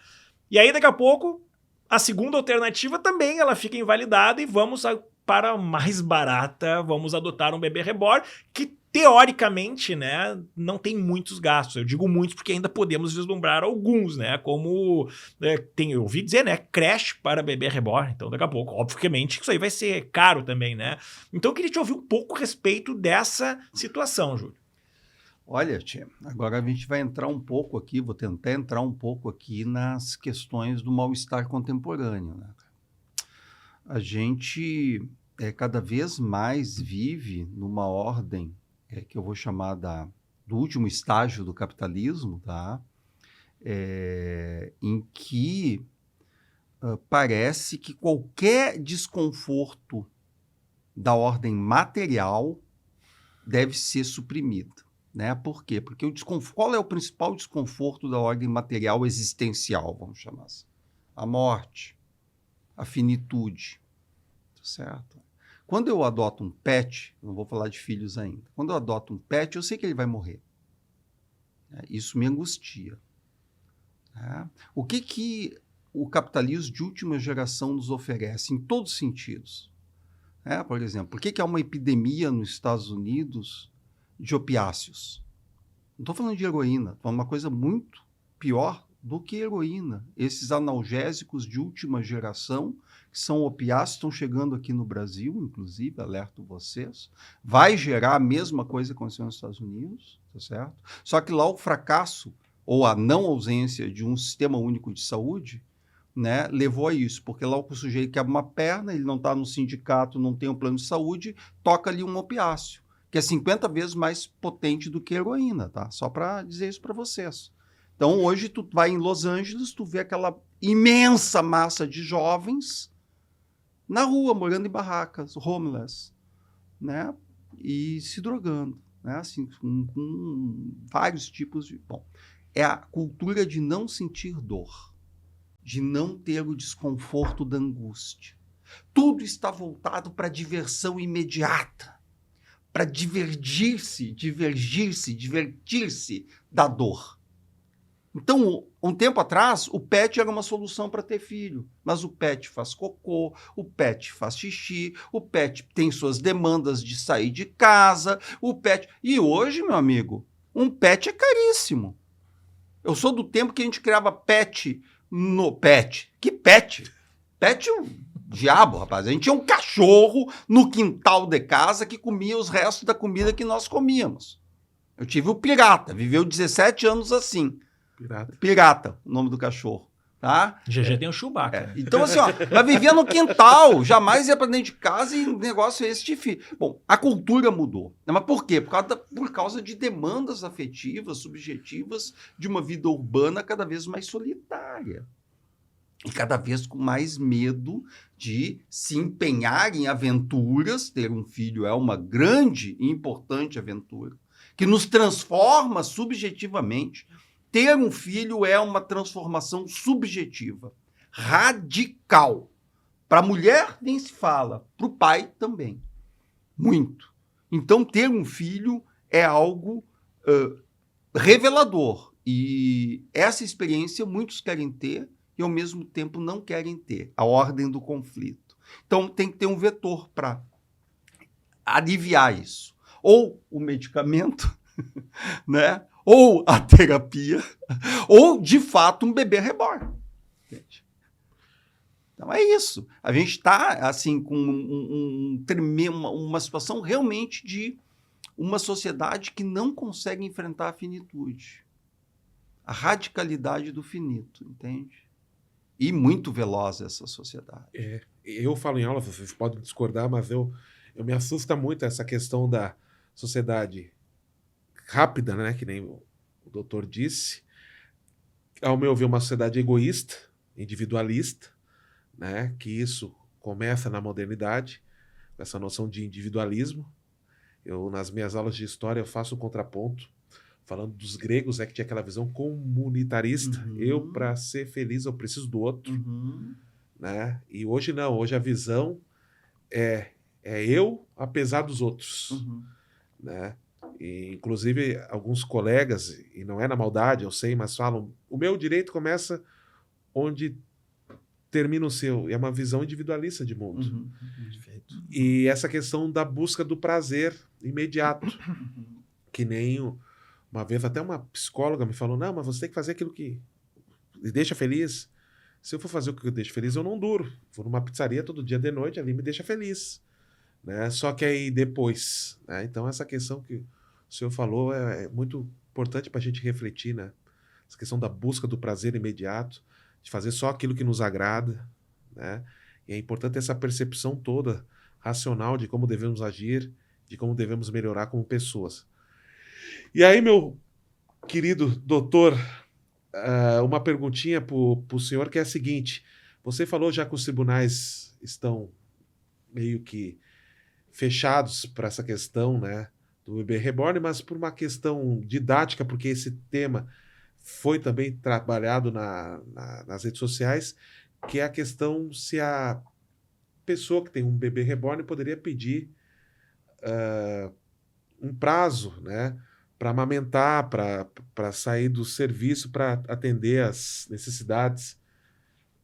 E aí, daqui a pouco, a segunda alternativa também ela fica invalidada e vamos para a mais barata, vamos adotar um bebê reborn, que teoricamente, né, não tem muitos gastos. Eu digo muitos porque ainda podemos vislumbrar alguns, né, como eu ouvi dizer, né, creche para bebê reborn. Então, daqui a pouco, obviamente, isso aí vai ser caro também, né? Então, eu queria te ouvir um pouco a respeito dessa situação, Júlio. Olha, tia, agora a gente vai entrar um pouco aqui, vou tentar entrar um pouco aqui nas questões do mal-estar contemporâneo, né? A gente cada vez mais vive numa ordem que eu vou chamar do último estágio do capitalismo, tá? Em que parece que qualquer desconforto da ordem material deve ser suprimido, né? Por quê? Porque qual é o principal desconforto da ordem material existencial, vamos chamar assim? A morte, a finitude, certo? Quando eu adoto um pet, não vou falar de filhos ainda, quando eu adoto um pet, eu sei que ele vai morrer. Isso me angustia. O que o capitalismo de última geração nos oferece em todos os sentidos? Por exemplo, por que há uma epidemia nos Estados Unidos de opiáceos? Não estou falando de heroína, estou falando de uma coisa muito pior do que heroína. Esses analgésicos de última geração, que são opiáceos, estão chegando aqui no Brasil, inclusive, alerto vocês, vai gerar a mesma coisa que aconteceu nos Estados Unidos, tá certo? Só que lá o fracasso, ou a não ausência de um sistema único de saúde, né, levou a isso, porque lá o sujeito quebra uma perna, ele não está no sindicato, não tem um plano de saúde, toca ali um opiáceo, que é 50 vezes mais potente do que a heroína, tá? Só para dizer isso para vocês. Então, hoje, tu vai em Los Angeles, tu vê aquela imensa massa de jovens na rua, morando em barracas, homeless, né? E se drogando, né? Assim, com vários tipos de... Bom, é a cultura de não sentir dor, de não ter o desconforto da angústia. Tudo está voltado para a diversão imediata, para divertir-se da dor. Então, um tempo atrás, o pet era uma solução para ter filho, mas o pet faz cocô, o pet faz xixi, o pet tem suas demandas de sair de casa, o pet... E hoje, meu amigo, um pet é caríssimo. Eu sou do tempo que a gente criava pet no pet. Que pet? Pet é um diabo, rapaz. A gente tinha um cachorro no quintal de casa que comia os restos da comida que nós comíamos. Eu tive o Pirata, viveu 17 anos assim. Pirata, o nome do cachorro. Tá? GG tem o Chewbacca. Então, assim, ó, ela vivia no quintal, jamais ia para dentro de casa e o negócio é esse difícil. Bom, a cultura mudou. Mas por quê? Por causa de demandas afetivas, subjetivas, de uma vida urbana cada vez mais solitária. E cada vez com mais medo de se empenhar em aventuras. Ter um filho é uma grande e importante aventura, que nos transforma subjetivamente. Ter um filho é uma transformação subjetiva, radical. Para a mulher, nem se fala. Para o pai, também. Muito. Então, ter um filho é algo revelador. E essa experiência muitos querem ter e, ao mesmo tempo, não querem ter. A ordem do conflito. Então, tem que ter um vetor para aliviar isso. Ou o medicamento, né? Ou a terapia, ou, de fato, um bebê reborn. Então, é isso. A gente está, assim, com uma situação realmente de uma sociedade que não consegue enfrentar a finitude. A radicalidade do finito, entende? E muito veloz essa sociedade. Eu falo em aula, vocês podem discordar, mas eu me assusta muito essa questão da sociedade rápida, né? Que nem o doutor disse. Ao meu ver, uma sociedade egoísta, individualista, né? Que isso começa na modernidade, com essa noção de individualismo. Eu, nas minhas aulas de história, eu faço o contraponto, falando dos gregos, que tinha aquela visão comunitarista. Uhum. Eu, para ser feliz, eu preciso do outro. Né? E hoje não, hoje a visão é eu apesar dos outros. Né? E, inclusive, alguns colegas, e não é na maldade, eu sei, mas falam, o meu direito começa onde termina o seu. E é uma visão individualista de mundo. Perfeito. E essa questão da busca do prazer imediato. Que nem uma vez até uma psicóloga me falou, não, mas você tem que fazer aquilo que me deixa feliz. Se eu for fazer o que eu deixo feliz, eu não duro. Vou numa pizzaria todo dia de noite, ali me deixa feliz. Né? Só que aí depois. Né? Então essa questão que o senhor falou é muito importante para a gente refletir, né? Essa questão da busca do prazer imediato, de fazer só aquilo que nos agrada, né? E é importante essa percepção toda racional de como devemos agir, de como devemos melhorar como pessoas. E aí, meu querido doutor, uma perguntinha para o senhor, que é a seguinte: você falou já que os tribunais estão meio que fechados para essa questão, né, do bebê reborn, mas por uma questão didática, porque esse tema foi também trabalhado nas redes sociais, que é a questão se a pessoa que tem um bebê reborn poderia pedir um prazo, né, para amamentar, para sair do serviço, para atender as necessidades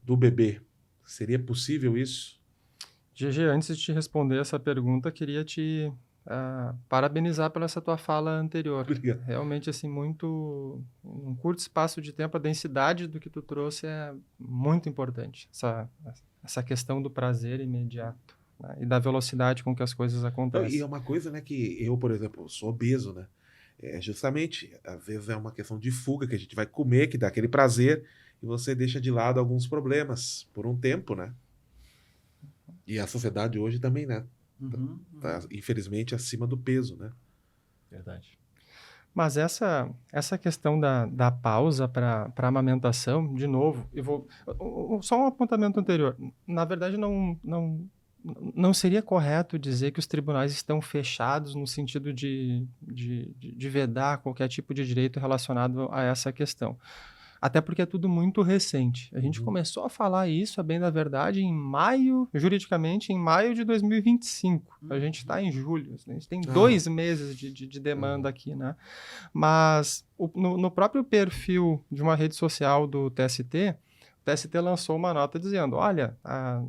do bebê. Seria possível isso? GG, antes de te responder essa pergunta, queria te parabenizar pela essa tua fala anterior. Obrigado. Realmente, assim, um curto espaço de tempo, a densidade do que tu trouxe é muito importante. Essa questão do prazer imediato, né? E da velocidade com que as coisas Não, acontecem. e é uma coisa, né, que eu, por exemplo, sou obeso, né? É justamente, às vezes é uma questão de fuga que a gente vai comer, que dá aquele prazer, e você deixa de lado alguns problemas por um tempo, né? E a sociedade hoje também, né? Tá, infelizmente, acima do peso, né? Verdade. Mas essa questão da pausa para amamentação, de novo, só um apontamento anterior. Na verdade, não seria correto dizer que os tribunais estão fechados no sentido de vedar qualquer tipo de direito relacionado a essa questão. Até porque é tudo muito recente. A gente começou a falar isso, a bem da verdade, juridicamente, em maio de 2025. A gente está em julho, a gente tem 2 meses de demanda aqui, né? Mas no próprio perfil de uma rede social do TST, o TST lançou uma nota dizendo, olha, a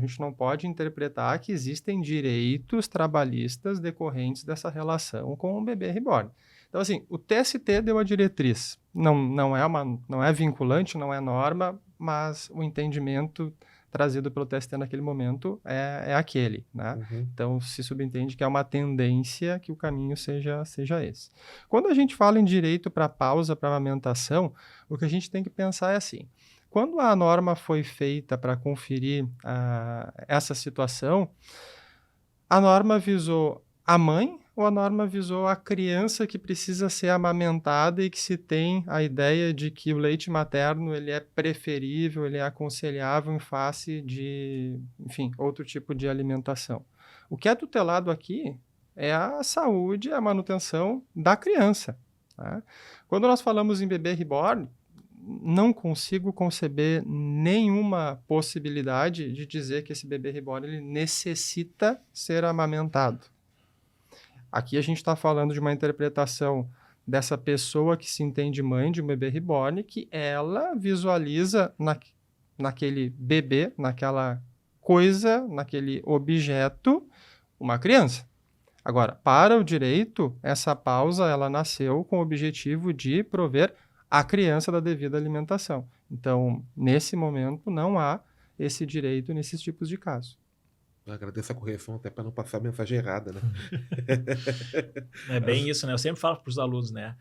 gente não pode interpretar que existem direitos trabalhistas decorrentes dessa relação com o bebê reborn. Então, assim, o TST deu a diretriz. Não é vinculante, não é norma, mas o entendimento trazido pelo TST naquele momento é aquele, né? Então, se subentende que é uma tendência que o caminho seja esse. Quando a gente fala em direito para pausa para amamentação, o que a gente tem que pensar é assim, quando a norma foi feita para conferir essa situação, a norma visou a mãe ou a norma visou a criança que precisa ser amamentada e que se tem a ideia de que o leite materno ele é preferível, ele é aconselhável em face de, enfim, outro tipo de alimentação. O que é tutelado aqui é a saúde, a manutenção da criança, tá? Quando nós falamos em bebê reborn, não consigo conceber nenhuma possibilidade de dizer que esse bebê reborn ele necessita ser amamentado. Aqui a gente está falando de uma interpretação dessa pessoa que se entende mãe de um bebê reborn, que ela visualiza naquele bebê, naquela coisa, naquele objeto, uma criança. Agora, para o direito, essa pausa ela nasceu com o objetivo de prover a criança da devida alimentação. Então, nesse momento, não há esse direito nesses tipos de casos. Eu agradeço a correção até para não passar a mensagem errada, né? É bem isso, né? Eu sempre falo para os alunos, né?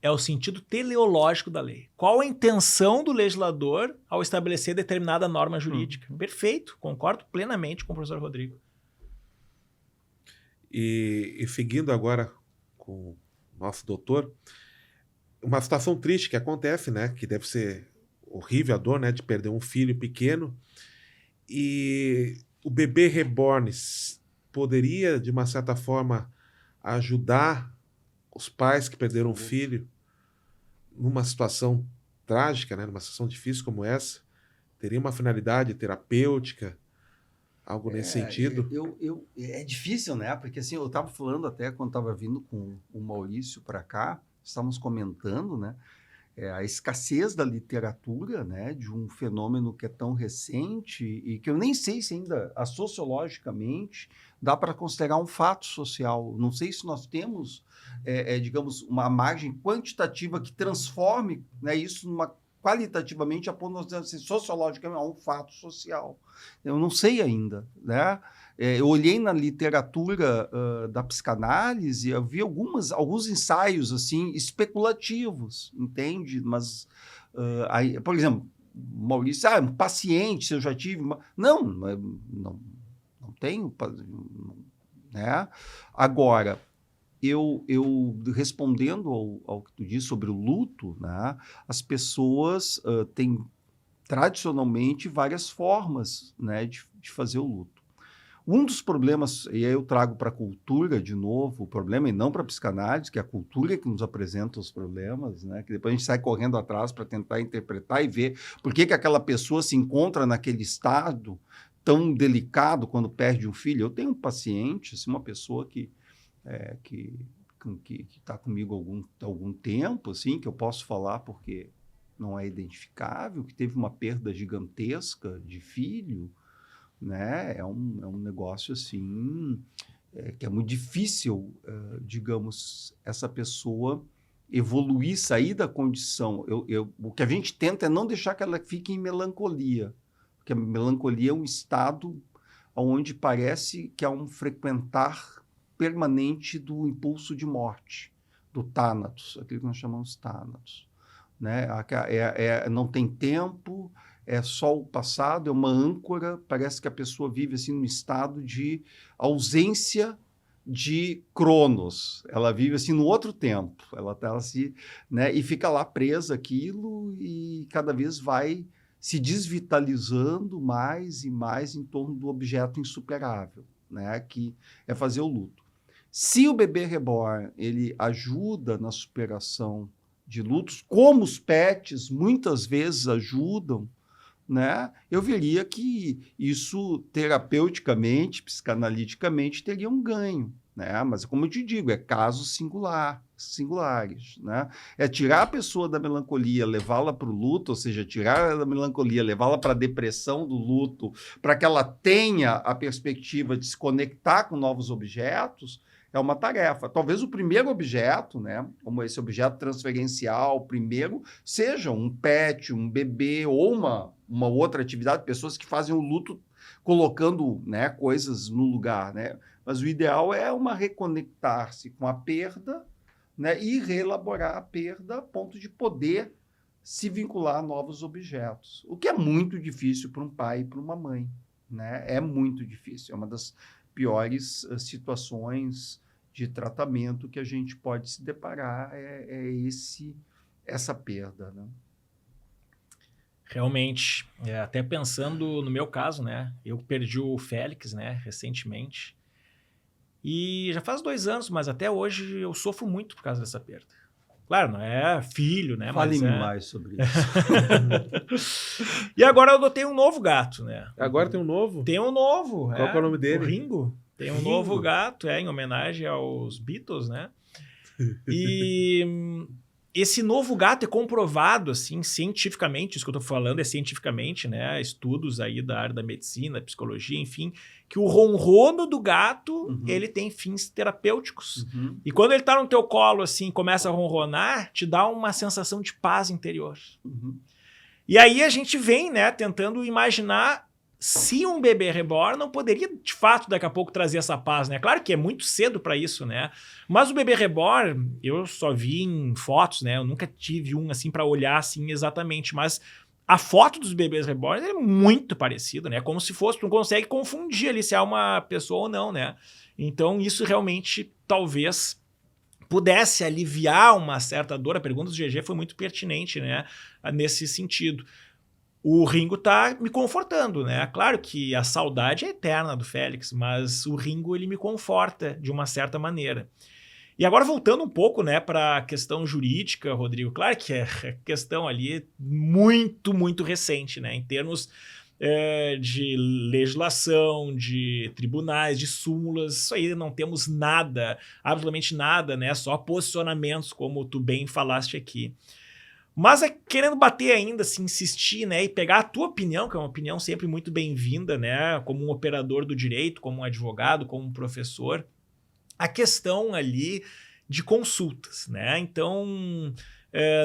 É o sentido teleológico da lei. Qual a intenção do legislador ao estabelecer determinada norma jurídica? Perfeito, concordo plenamente com o professor Rodrigo. E seguindo agora com o nosso doutor, uma situação triste que acontece, né? Que deve ser horrível a dor, né? De perder um filho pequeno. E o bebê reborn poderia, de uma certa forma, ajudar os pais que perderam um filho numa situação trágica, né? Numa situação difícil como essa? Teria uma finalidade terapêutica? Algo nesse sentido? É difícil, né? Porque assim, eu estava falando até quando estava vindo com o Maurício para cá, estávamos comentando, né? A escassez da literatura, né? De um fenômeno que é tão recente e que eu nem sei se ainda, sociologicamente, dá para considerar um fato social. Não sei se nós temos, digamos, uma margem quantitativa que transforme, né, isso numa qualitativamente, a ponto de nós dizermos assim, sociologicamente, é um fato social. Eu não sei ainda, né? Eu olhei na literatura da psicanálise, eu vi alguns ensaios assim especulativos, entende? Mas, aí, por exemplo, Maurício, um paciente, se eu já tive... Não tenho, né? Agora, eu respondendo ao que tu disse sobre o luto, né? As pessoas têm tradicionalmente várias formas, né, de fazer o luto. Um dos problemas, e aí eu trago para a cultura de novo o problema, e não para a psicanálise, que é a cultura que nos apresenta os problemas, né, que depois a gente sai correndo atrás para tentar interpretar e ver por que aquela pessoa se encontra naquele estado tão delicado quando perde um filho. Eu tenho um paciente, assim, uma pessoa que está comigo há algum tempo, assim, que eu posso falar porque não é identificável, que teve uma perda gigantesca de filho, né? É um negócio assim que é muito difícil, digamos, essa pessoa evoluir, sair da condição. O que a gente tenta é não deixar que ela fique em melancolia, porque a melancolia é um estado onde parece que há um frequentar permanente do impulso de morte, do Thanatos, aquilo que nós chamamos Thanatos. Né? Não tem tempo, é só o passado, é uma âncora, parece que a pessoa vive assim num estado de ausência de Cronos, ela vive assim no outro tempo, ela tá assim, né, e fica lá presa aquilo e cada vez vai se desvitalizando mais e mais em torno do objeto insuperável, né, que é fazer o luto. Se o bebê reborn, ele ajuda na superação de lutos, como os pets muitas vezes ajudam, né, eu veria que isso terapeuticamente, psicanaliticamente, teria um ganho. Né? Mas, como eu te digo, é casos singulares. Né? É tirar a pessoa da melancolia, levá-la para o luto, ou seja, tirar ela da melancolia, levá-la para a depressão do luto, para que ela tenha a perspectiva de se conectar com novos objetos, é uma tarefa. Talvez o primeiro objeto, né, como esse objeto transferencial, primeiro, seja um pet, um bebê ou uma outra atividade, pessoas que fazem o luto colocando, né, coisas no lugar. Né? Mas o ideal é uma reconectar-se com a perda, né, e reelaborar a perda a ponto de poder se vincular a novos objetos. O que é muito difícil para um pai e para uma mãe. Né? É muito difícil. É uma das piores situações de tratamento que a gente pode se deparar, essa perda, né? Realmente, até pensando no meu caso, né? Eu perdi o Félix, né, recentemente, e já faz 2 anos, mas até hoje eu sofro muito por causa dessa perda. Claro, não é filho, né? Fale-me mas mais sobre isso. E agora eu adotei um novo gato, né? Agora tem um novo? Tem um novo. Qual que é o nome dele? O Ringo. Tem um Ringo? novo gato, em homenagem aos Beatles, né? E esse novo gato é comprovado, assim, cientificamente, isso que eu tô falando é cientificamente, né? Estudos aí da área da medicina, psicologia, enfim, que o ronrono do gato, ele tem fins terapêuticos. E quando ele tá no teu colo, assim, começa a ronronar, te dá uma sensação de paz interior. E aí a gente vem, né, tentando imaginar se um bebê reborn não poderia, de fato, daqui a pouco trazer essa paz, né? Claro que é muito cedo para isso, né? Mas o bebê reborn, eu só vi em fotos, né? Eu nunca tive um, assim, para olhar, assim, exatamente. Mas a foto dos bebês reborn é muito parecida, né? Como se fosse, tu não consegue confundir ali se é uma pessoa ou não, né? Então, isso realmente, talvez, pudesse aliviar uma certa dor. A pergunta do GG foi muito pertinente, né? Nesse sentido. O Ringo tá me confortando, né? Claro que a saudade é eterna do Félix, mas o Ringo, ele me conforta de uma certa maneira. E agora voltando um pouco, né, para a questão jurídica, Rodrigo, claro que é questão ali muito, muito recente, né? Em termos de legislação, de tribunais, de súmulas, isso aí não temos nada, absolutamente nada, né? Só posicionamentos, como tu bem falaste aqui. Mas querendo bater ainda, assim, insistir, né, e pegar a tua opinião, que é uma opinião sempre muito bem-vinda, né, como um operador do direito, como um advogado, como um professor, a questão ali de consultas, né? Então,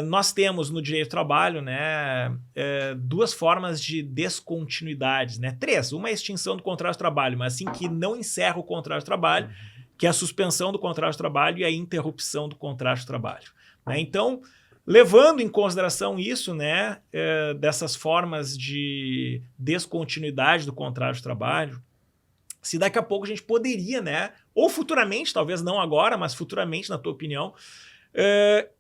nós temos no direito do trabalho, né, 2 formas de descontinuidades, né? 3, uma é a extinção do contrato de trabalho, mas assim que não encerra o contrato de trabalho, que é a suspensão do contrato de trabalho e a interrupção do contrato de trabalho, né? Então, levando em consideração isso, né, dessas formas de descontinuidade do contrato de trabalho, se daqui a pouco a gente poderia, né, ou futuramente, talvez não agora, mas futuramente, na tua opinião,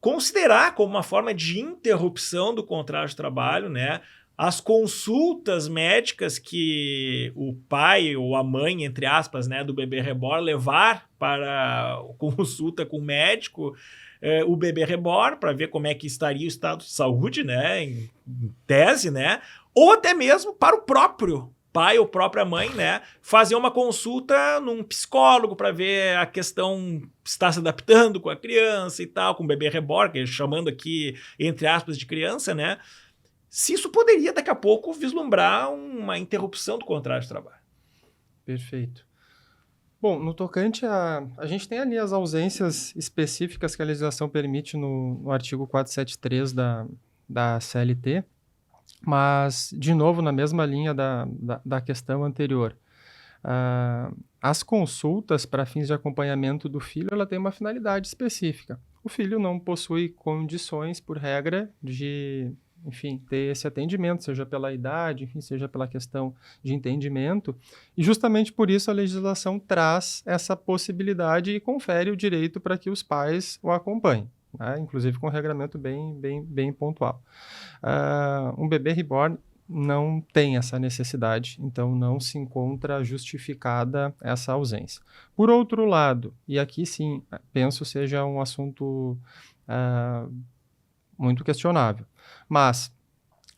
considerar como uma forma de interrupção do contrato de trabalho, né, as consultas médicas que o pai ou a mãe, entre aspas, né, do bebê reborn levar para consulta com o médico, o bebê reborn, para ver como é que estaria o estado de saúde, né, em tese, né, ou até mesmo para o próprio pai ou própria mãe, né, fazer uma consulta num psicólogo para ver a questão se está se adaptando com a criança e tal, com o bebê reborn, chamando aqui, entre aspas, de criança, né, se isso poderia, daqui a pouco, vislumbrar uma interrupção do contrato de trabalho. Perfeito. Bom, no tocante a gente tem ali as ausências específicas que a legislação permite no artigo 473 da CLT, mas, de novo, na mesma linha da questão anterior. As consultas para fins de acompanhamento do filho, ela tem uma finalidade específica. O filho não possui condições, por regra, de, enfim, ter esse atendimento, seja pela idade, enfim, seja pela questão de entendimento, e justamente por isso a legislação traz essa possibilidade e confere o direito para que os pais o acompanhem, né? Inclusive com um regramento bem pontual. Um bebê reborn não tem essa necessidade, então não se encontra justificada essa ausência. Por outro lado, e aqui sim, penso seja um assunto muito questionável, mas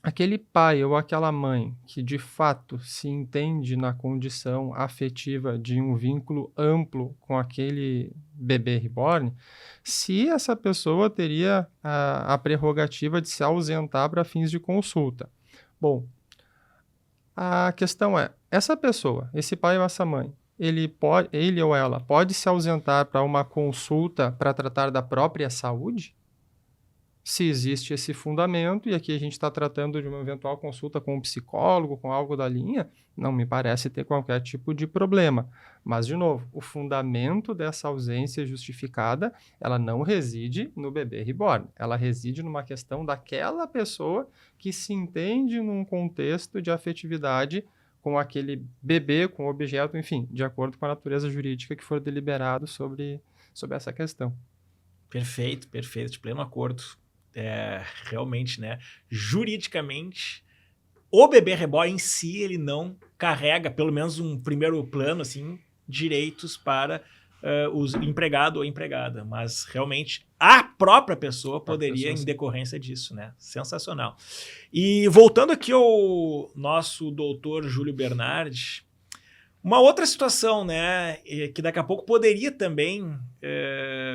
aquele pai ou aquela mãe que de fato se entende na condição afetiva de um vínculo amplo com aquele bebê reborn, se essa pessoa teria a prerrogativa de se ausentar para fins de consulta. Bom, a questão é, essa pessoa, esse pai ou essa mãe, ele ou ela pode se ausentar para uma consulta para tratar da própria saúde? Se existe esse fundamento, e aqui a gente está tratando de uma eventual consulta com um psicólogo, com algo da linha, não me parece ter qualquer tipo de problema. Mas, de novo, o fundamento dessa ausência justificada, ela não reside no bebê reborn. Ela reside numa questão daquela pessoa que se entende num contexto de afetividade com aquele bebê, com o objeto, enfim, de acordo com a natureza jurídica que for deliberado sobre essa questão. Perfeito, de pleno acordo. Realmente, né, juridicamente, o bebê reborn em si, ele não carrega, pelo menos um primeiro plano, assim, direitos para o empregado ou empregada, mas realmente a própria pessoa poderia, em decorrência disso, né? Sensacional. E voltando aqui ao nosso doutor Júlio Bernardi, uma outra situação, né, que daqui a pouco poderia também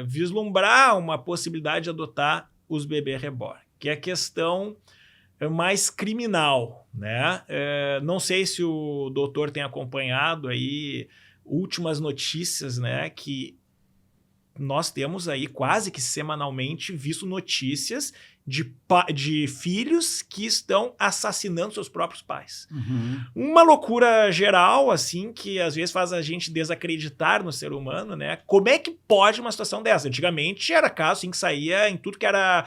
vislumbrar uma possibilidade de adotar os bebês reborn, que é a questão mais criminal, né? Não sei se o doutor tem acompanhado aí últimas notícias, né, que nós temos aí quase que semanalmente visto notícias de filhos que estão assassinando seus próprios pais. Uhum. Uma loucura geral, assim, que às vezes faz a gente desacreditar no ser humano, né? Como é que pode uma situação dessa? Antigamente era caso, assim, que saía em tudo que era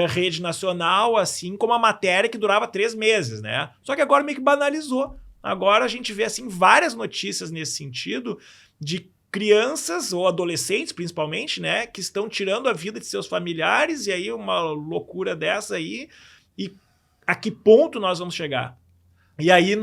rede nacional, assim, como a matéria que durava 3 meses, né? Só que agora meio que banalizou. Agora a gente vê, assim, várias notícias nesse sentido de crianças ou adolescentes, principalmente, né, que estão tirando a vida de seus familiares, e aí uma loucura dessa aí, e a que ponto nós vamos chegar? E aí,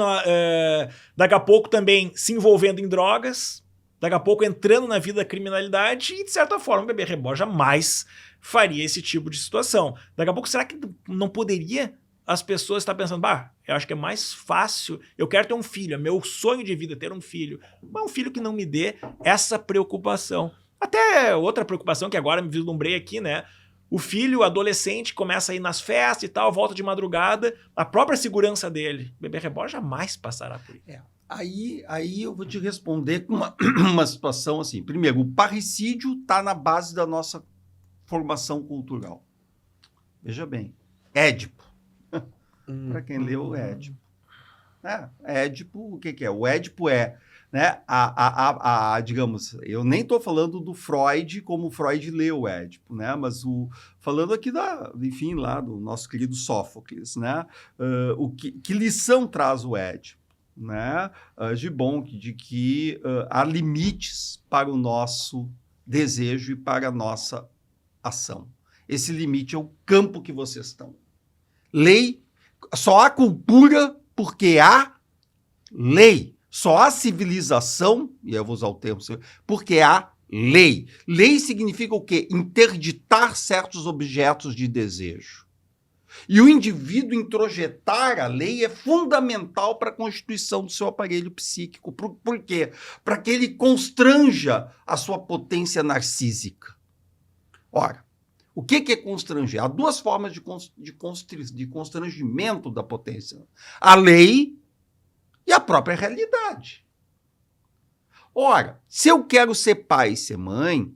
daqui a pouco também se envolvendo em drogas, daqui a pouco entrando na vida da criminalidade, e de certa forma o bebê reborn jamais faria esse tipo de situação. Daqui a pouco, será que não poderia as pessoas estar pensando, eu acho que é mais fácil, eu quero ter um filho, é meu sonho de vida ter um filho, mas um filho que não me dê essa preocupação. Até outra preocupação que agora me vislumbrei aqui, né? O filho adolescente começa a ir nas festas e tal, volta de madrugada, a própria segurança dele. O bebê reborn jamais passará por isso. Aí eu vou te responder com uma situação assim. Primeiro, o parricídio está na base da nossa formação cultural. Veja bem, Édipo. Para quem leu Édipo. Édipo, o que é? O Édipo é, né, digamos, eu nem estou falando do Freud como Freud leu Édipo, né, mas falando aqui enfim, lá do nosso querido Sófocles, né, que lição traz o Édipo, né, de que há limites para o nosso desejo e para a nossa ação. Esse limite é o campo que vocês estão. Lei. Só há cultura porque há lei. Só há civilização, e eu vou usar o termo, porque há lei. Lei significa o quê? Interditar certos objetos de desejo. E o indivíduo introjetar a lei é fundamental para a constituição do seu aparelho psíquico. Por quê? Para que ele constranja a sua potência narcísica. Ora, o que é constranger? Há 2 formas de constrangimento da potência. A lei e a própria realidade. Ora, se eu quero ser pai e ser mãe,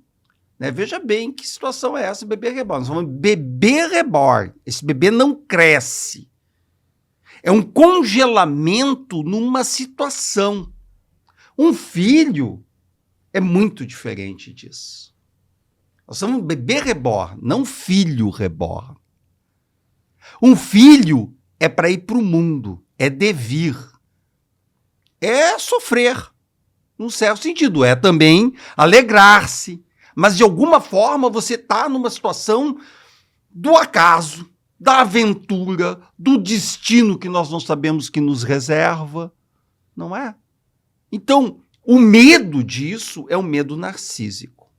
né, veja bem que situação é essa, bebê reborn. Nós falamos bebê reborn. Esse bebê não cresce. É um congelamento numa situação. Um filho é muito diferente disso. Nós somos bebê reborn, não filho reborn. Um filho é para ir para o mundo, é devir, é sofrer, num certo sentido, é também alegrar-se, mas de alguma forma você está numa situação do acaso, da aventura, do destino que nós não sabemos que nos reserva, não é? Então, o medo disso é um medo narcísico.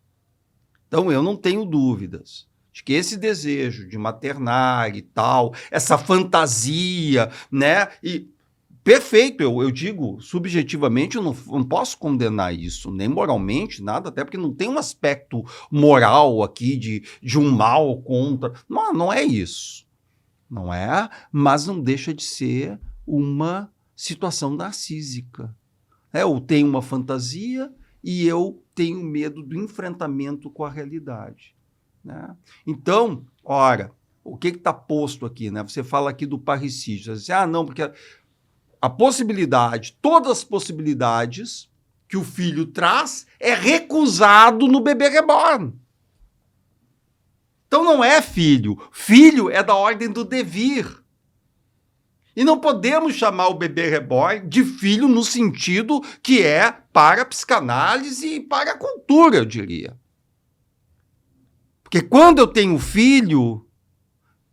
Então, eu não tenho dúvidas de que esse desejo de maternar e tal, essa fantasia, né? E perfeito, eu digo, subjetivamente, eu não posso condenar isso, nem moralmente, nada, até porque não tem um aspecto moral aqui de um mal contra. Não, não é isso. Não é, mas não deixa de ser uma situação narcísica. Eu tenho uma fantasia e eu tenho medo do enfrentamento com a realidade. Né? Então, ora, o que está posto aqui? Né? Você fala aqui do parricídio. Você diz, não, porque a possibilidade, todas as possibilidades que o filho traz é recusado no bebê reborn. Então não é filho. Filho é da ordem do devir. E não podemos chamar o bebê reborn de filho no sentido que é para a psicanálise e para a cultura, eu diria. Porque quando eu tenho filho,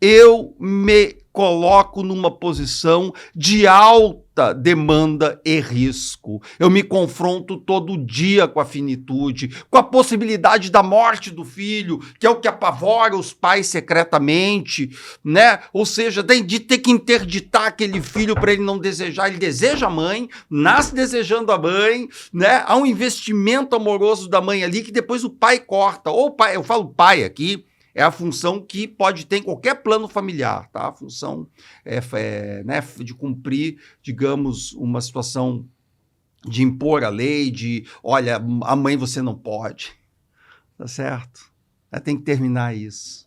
eu me coloco numa posição de alta demanda e risco. Eu me confronto todo dia com a finitude, com a possibilidade da morte do filho, que é o que apavora os pais secretamente, né? Ou seja, de ter que interditar aquele filho para ele não desejar. Ele deseja a mãe, nasce desejando a mãe, né? Há um investimento amoroso da mãe ali que depois o pai corta. Ou pai, eu falo pai aqui, é a função que pode ter em qualquer plano familiar, tá? A função né, de cumprir, digamos, uma situação de impor a lei, de, olha, a mãe você não pode, tá certo? Tem que terminar isso.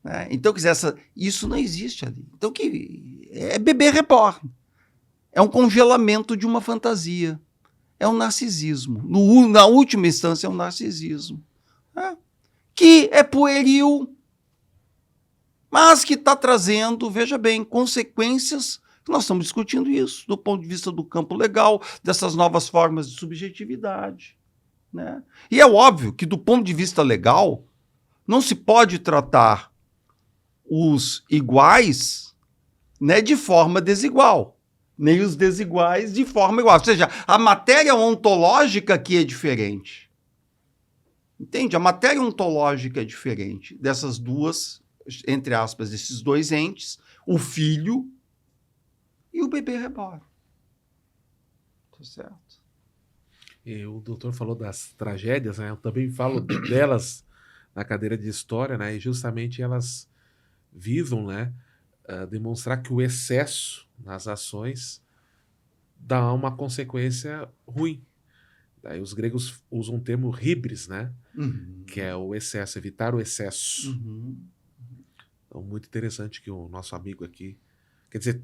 Né? Então, quer dizer, isso não existe ali. Então, que é bebê reborn. É um congelamento de uma fantasia. É um narcisismo. Na última instância, é um narcisismo. Né? Que é pueril, mas que está trazendo, veja bem, consequências. Nós estamos discutindo isso do ponto de vista do campo legal, dessas novas formas de subjetividade. Né? E é óbvio que, do ponto de vista legal, não se pode tratar os iguais, né, de forma desigual, nem os desiguais de forma igual. Ou seja, a matéria ontológica aqui é diferente. Entende? A matéria ontológica é diferente dessas duas, entre aspas, desses dois entes, o filho e o bebê reborn. Tá certo? E o doutor falou das tragédias, né? Eu também falo delas na cadeira de história, né? E justamente elas visam, né, demonstrar que o excesso nas ações dá uma consequência ruim. Daí os gregos usam o termo hybris, né? Uhum. Que é o excesso, evitar o excesso. Uhum. Então, muito interessante que o nosso amigo aqui... Quer dizer,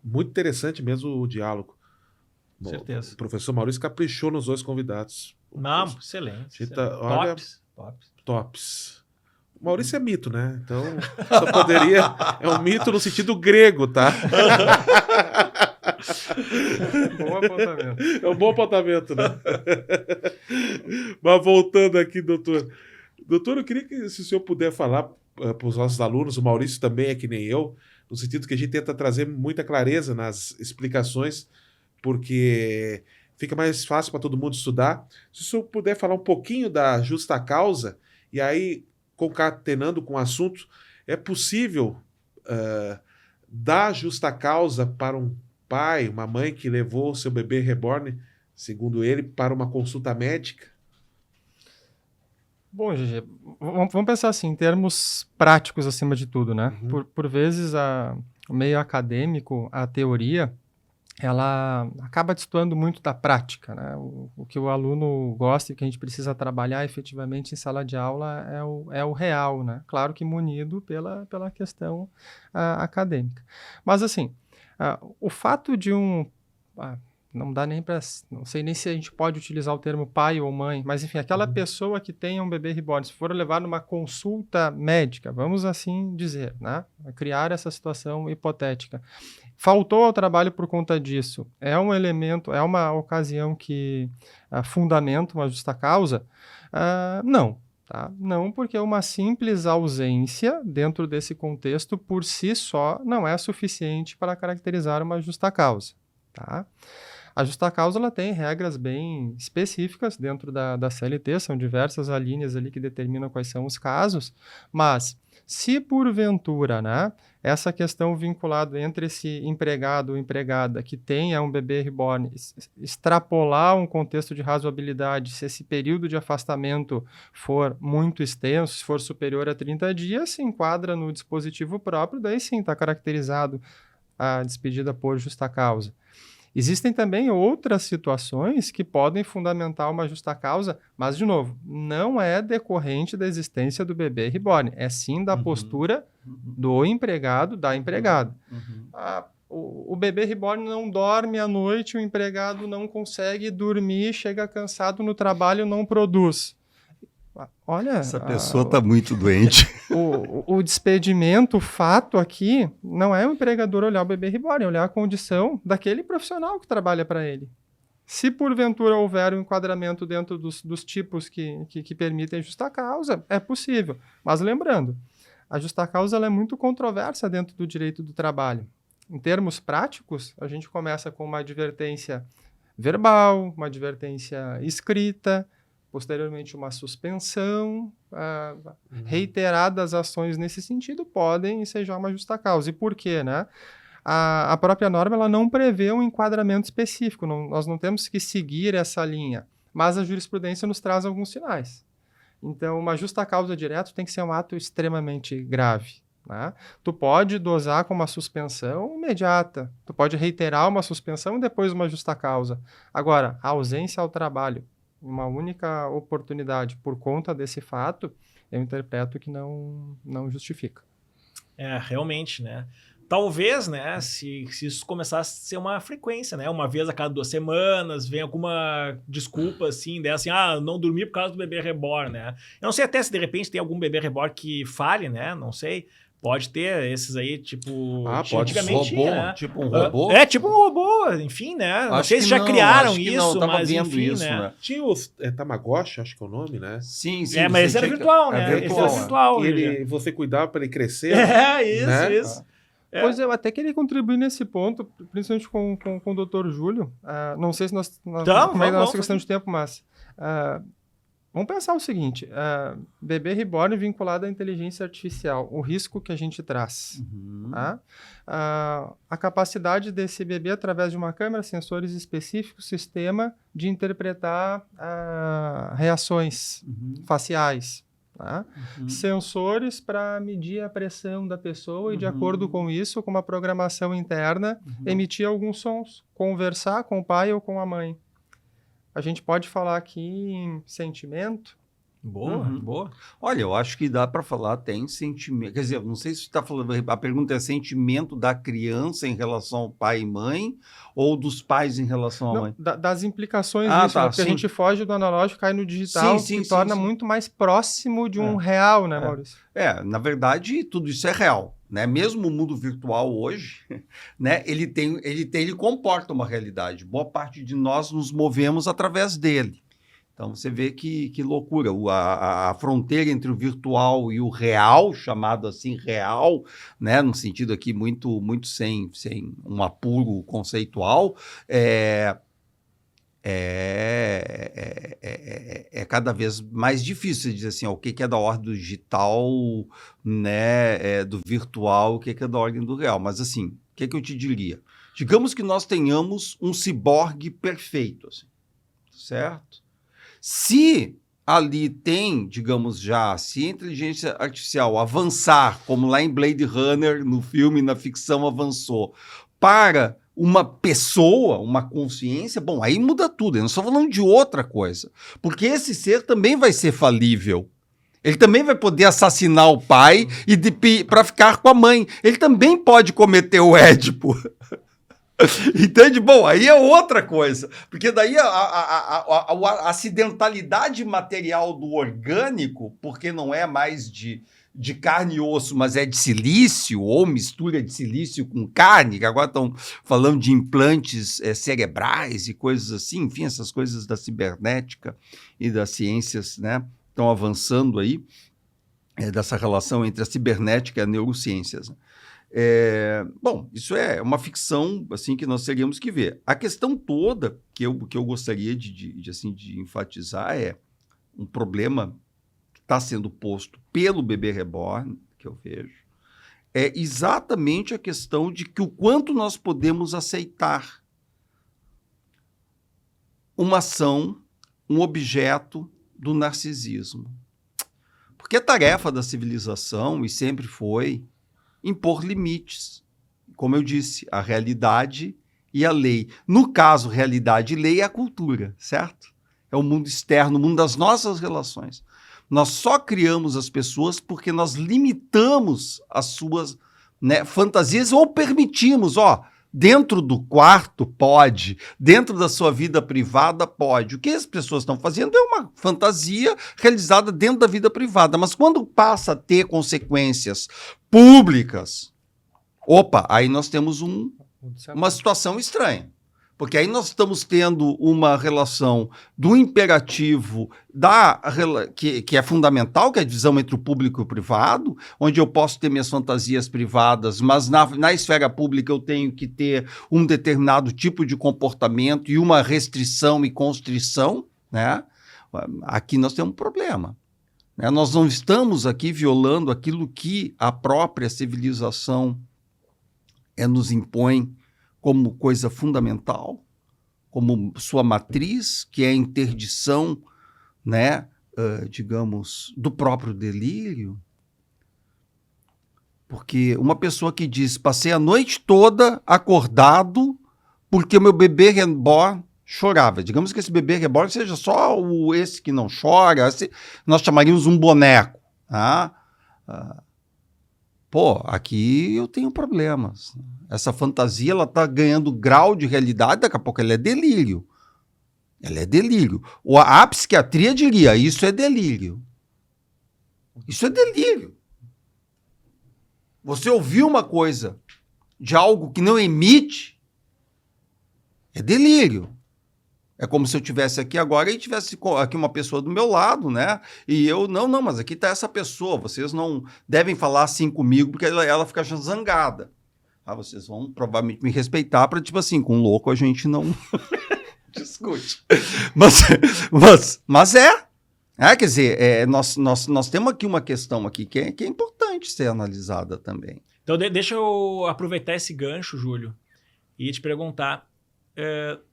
muito interessante mesmo o diálogo. Bom, Certeza. o professor Maurício caprichou nos dois convidados. Não, excelente. Olha, Tops. tops. O Maurício é mito, né? Então, só poderia... É um mito no sentido grego, tá? Bom apontamento. É um bom apontamento, né? Mas voltando aqui, doutor. Doutor, eu queria que, se o senhor puder falar para os nossos alunos, o Maurício também é que nem eu, no sentido que a gente tenta trazer muita clareza nas explicações, porque fica mais fácil para todo mundo estudar. Se o senhor puder falar um pouquinho da justa causa, e aí, concatenando com o assunto, é possível dar justa causa para um pai, uma mãe que levou o seu bebê reborn, segundo ele, para uma consulta médica? Bom, GG, vamos pensar assim, em termos práticos acima de tudo, né? Uhum. Por vezes, o meio acadêmico, a teoria, ela acaba destoando muito da prática, né? O que o aluno gosta e que a gente precisa trabalhar efetivamente em sala de aula é o real, né? Claro que munido pela questão acadêmica. Mas, assim, o fato de não dá nem para... Não sei nem se a gente pode utilizar o termo pai ou mãe, mas, enfim, aquela pessoa que tenha um bebê reborn, se for levar numa consulta médica, vamos assim dizer, né? Criar essa situação hipotética. Faltou ao trabalho por conta disso. É um elemento, é uma ocasião que fundamenta uma justa causa? Não. Tá? Não, porque uma simples ausência dentro desse contexto por si só não é suficiente para caracterizar uma justa causa. Tá? A justa causa ela tem regras bem específicas dentro da CLT, são diversas alíneas ali que determinam quais são os casos, mas se porventura, né, essa questão vinculada entre esse empregado ou empregada que tenha um bebê reborn extrapolar um contexto de razoabilidade, se esse período de afastamento for muito extenso, se for superior a 30 dias, se enquadra no dispositivo próprio, daí sim está caracterizado a despedida por justa causa. Existem também outras situações que podem fundamentar uma justa causa, mas, de novo, não é decorrente da existência do bebê reborn, é sim da postura do empregado, da empregada. O bebê reborn não dorme à noite, o empregado não consegue dormir, chega cansado no trabalho, não produz. Olha, essa pessoa está muito doente. O despedimento, o fato aqui, não é o empregador olhar o bebê reborn, é olhar a condição daquele profissional que trabalha para ele. Se porventura houver um enquadramento dentro dos tipos que permitem justa causa, é possível. Mas lembrando, a justa causa ela é muito controversa dentro do direito do trabalho. Em termos práticos, a gente começa com uma advertência verbal, uma advertência escrita, posteriormente uma suspensão, reiteradas ações nesse sentido podem ensejar uma justa causa. E por quê, né? A própria norma ela não prevê um enquadramento específico, nós não temos que seguir essa linha, mas a jurisprudência nos traz alguns sinais. Então, uma justa causa direta tem que ser um ato extremamente grave. Né? Tu pode dosar com uma suspensão imediata, tu pode reiterar uma suspensão e depois uma justa causa. Agora, a ausência ao trabalho, uma única oportunidade por conta desse fato, eu interpreto que não justifica. Realmente, né? Talvez, né, se isso começasse a ser uma frequência, né? Uma vez a cada 2 semanas, vem alguma desculpa, assim, assim, não dormi por causa do bebê reborn, né? Eu não sei até se, de repente, tem algum bebê reborn que falhe, né? Não sei. Pode ter esses aí, tipo... pode ser antigamente robô, tinha, né? tipo um robô? Tipo um robô, enfim, né? Não sei se já criaram isso, mas enfim, né? Tinha os Tamagotchi, acho que é o nome, né? Sim. Mas esse era virtual, né? Esse era virtual. E você cuidava para ele crescer. Isso. Pois eu até queria contribuir nesse ponto, principalmente com o Dr. Júlio. Não sei se nós como é a nossa questão de tempo, mas... vamos pensar o seguinte, bebê reborn vinculado à inteligência artificial, o risco que a gente traz. Tá? A capacidade desse bebê, através de uma câmera, sensores específicos, sistema de interpretar reações faciais. Tá? Sensores para medir a pressão da pessoa e, de acordo com isso, com uma programação interna, emitir alguns sons, conversar com o pai ou com a mãe. A gente pode falar aqui em sentimento. Boa. Olha, eu acho que dá para falar até em sentimento. Quer dizer, não sei se você está falando, a pergunta é sentimento da criança em relação ao pai e mãe ou dos pais em relação à mãe? Das implicações disso, né? Porque a gente foge do analógico, cai no digital, que torna muito mais próximo de um real, né, Maurício? Na verdade, tudo isso é real. Né? Mesmo o mundo virtual hoje, né? ele comporta uma realidade. Boa parte de nós nos movemos através dele. Então, você vê que loucura. A fronteira entre o virtual e o real, chamado assim real, né? No sentido aqui muito sem um apuro conceitual, é cada vez mais difícil de dizer assim, o que é da ordem do digital, né, do virtual, o que é da ordem do real. Mas assim, o que eu te diria? Digamos que nós tenhamos um ciborgue perfeito, assim, certo? Se ali tem, digamos já, se a inteligência artificial avançar, como lá em Blade Runner, no filme, na ficção avançou, para uma pessoa, uma consciência, bom, aí muda tudo. Eu não estou falando de outra coisa. Porque esse ser também vai ser falível. Ele também vai poder assassinar o pai para ficar com a mãe. Ele também pode cometer o Édipo. Entende? Bom, aí é outra coisa. Porque daí a acidentalidade material do orgânico, porque não é mais de carne e osso, mas é de silício, ou mistura de silício com carne, que agora estão falando de implantes cerebrais e coisas assim, enfim, essas coisas da cibernética e das ciências, né, estão avançando aí, dessa relação entre a cibernética e a neurociências. Bom, isso é uma ficção assim, que nós teríamos que ver. A questão toda que eu gostaria de enfatizar é um problema está sendo posto pelo bebê reborn, que eu vejo, é exatamente a questão de que o quanto nós podemos aceitar uma ação, um objeto do narcisismo. Porque a tarefa da civilização, e sempre foi, impor limites. Como eu disse, a realidade e a lei. No caso, realidade e lei é a cultura, certo? É o mundo externo, o mundo das nossas relações. Nós só criamos as pessoas porque nós limitamos as suas, né, fantasias ou permitimos, dentro do quarto pode, dentro da sua vida privada pode. O que as pessoas estão fazendo é uma fantasia realizada dentro da vida privada, mas quando passa a ter consequências públicas, aí nós temos uma situação estranha. Porque aí nós estamos tendo uma relação do imperativo que é fundamental, que é a divisão entre o público e o privado, onde eu posso ter minhas fantasias privadas, mas na esfera pública eu tenho que ter um determinado tipo de comportamento e uma restrição e constrição, né? Aqui nós temos um problema. Né? Nós não estamos aqui violando aquilo que a própria civilização nos impõe como coisa fundamental, como sua matriz, que é a interdição, né, digamos, do próprio delírio. Porque uma pessoa que diz, passei a noite toda acordado porque o meu bebê reborn chorava. Digamos que esse bebê reborn seja só esse que não chora, nós chamaríamos um boneco. Tá? Aqui eu tenho problemas. Essa fantasia ela está ganhando grau de realidade, daqui a pouco ela é delírio. Ela é delírio. A psiquiatria diria, isso é delírio. Isso é delírio. Você ouviu uma coisa de algo que não emite, é delírio. É como se eu estivesse aqui agora e tivesse aqui uma pessoa do meu lado, né? E eu, não, mas aqui está essa pessoa, vocês não devem falar assim comigo, porque ela fica zangada. Vocês vão provavelmente me respeitar para, tipo assim, com um louco a gente não discute. Mas quer dizer, nós temos aqui uma questão aqui que é importante ser analisada também. Então, deixa eu aproveitar esse gancho, Júlio, e te perguntar...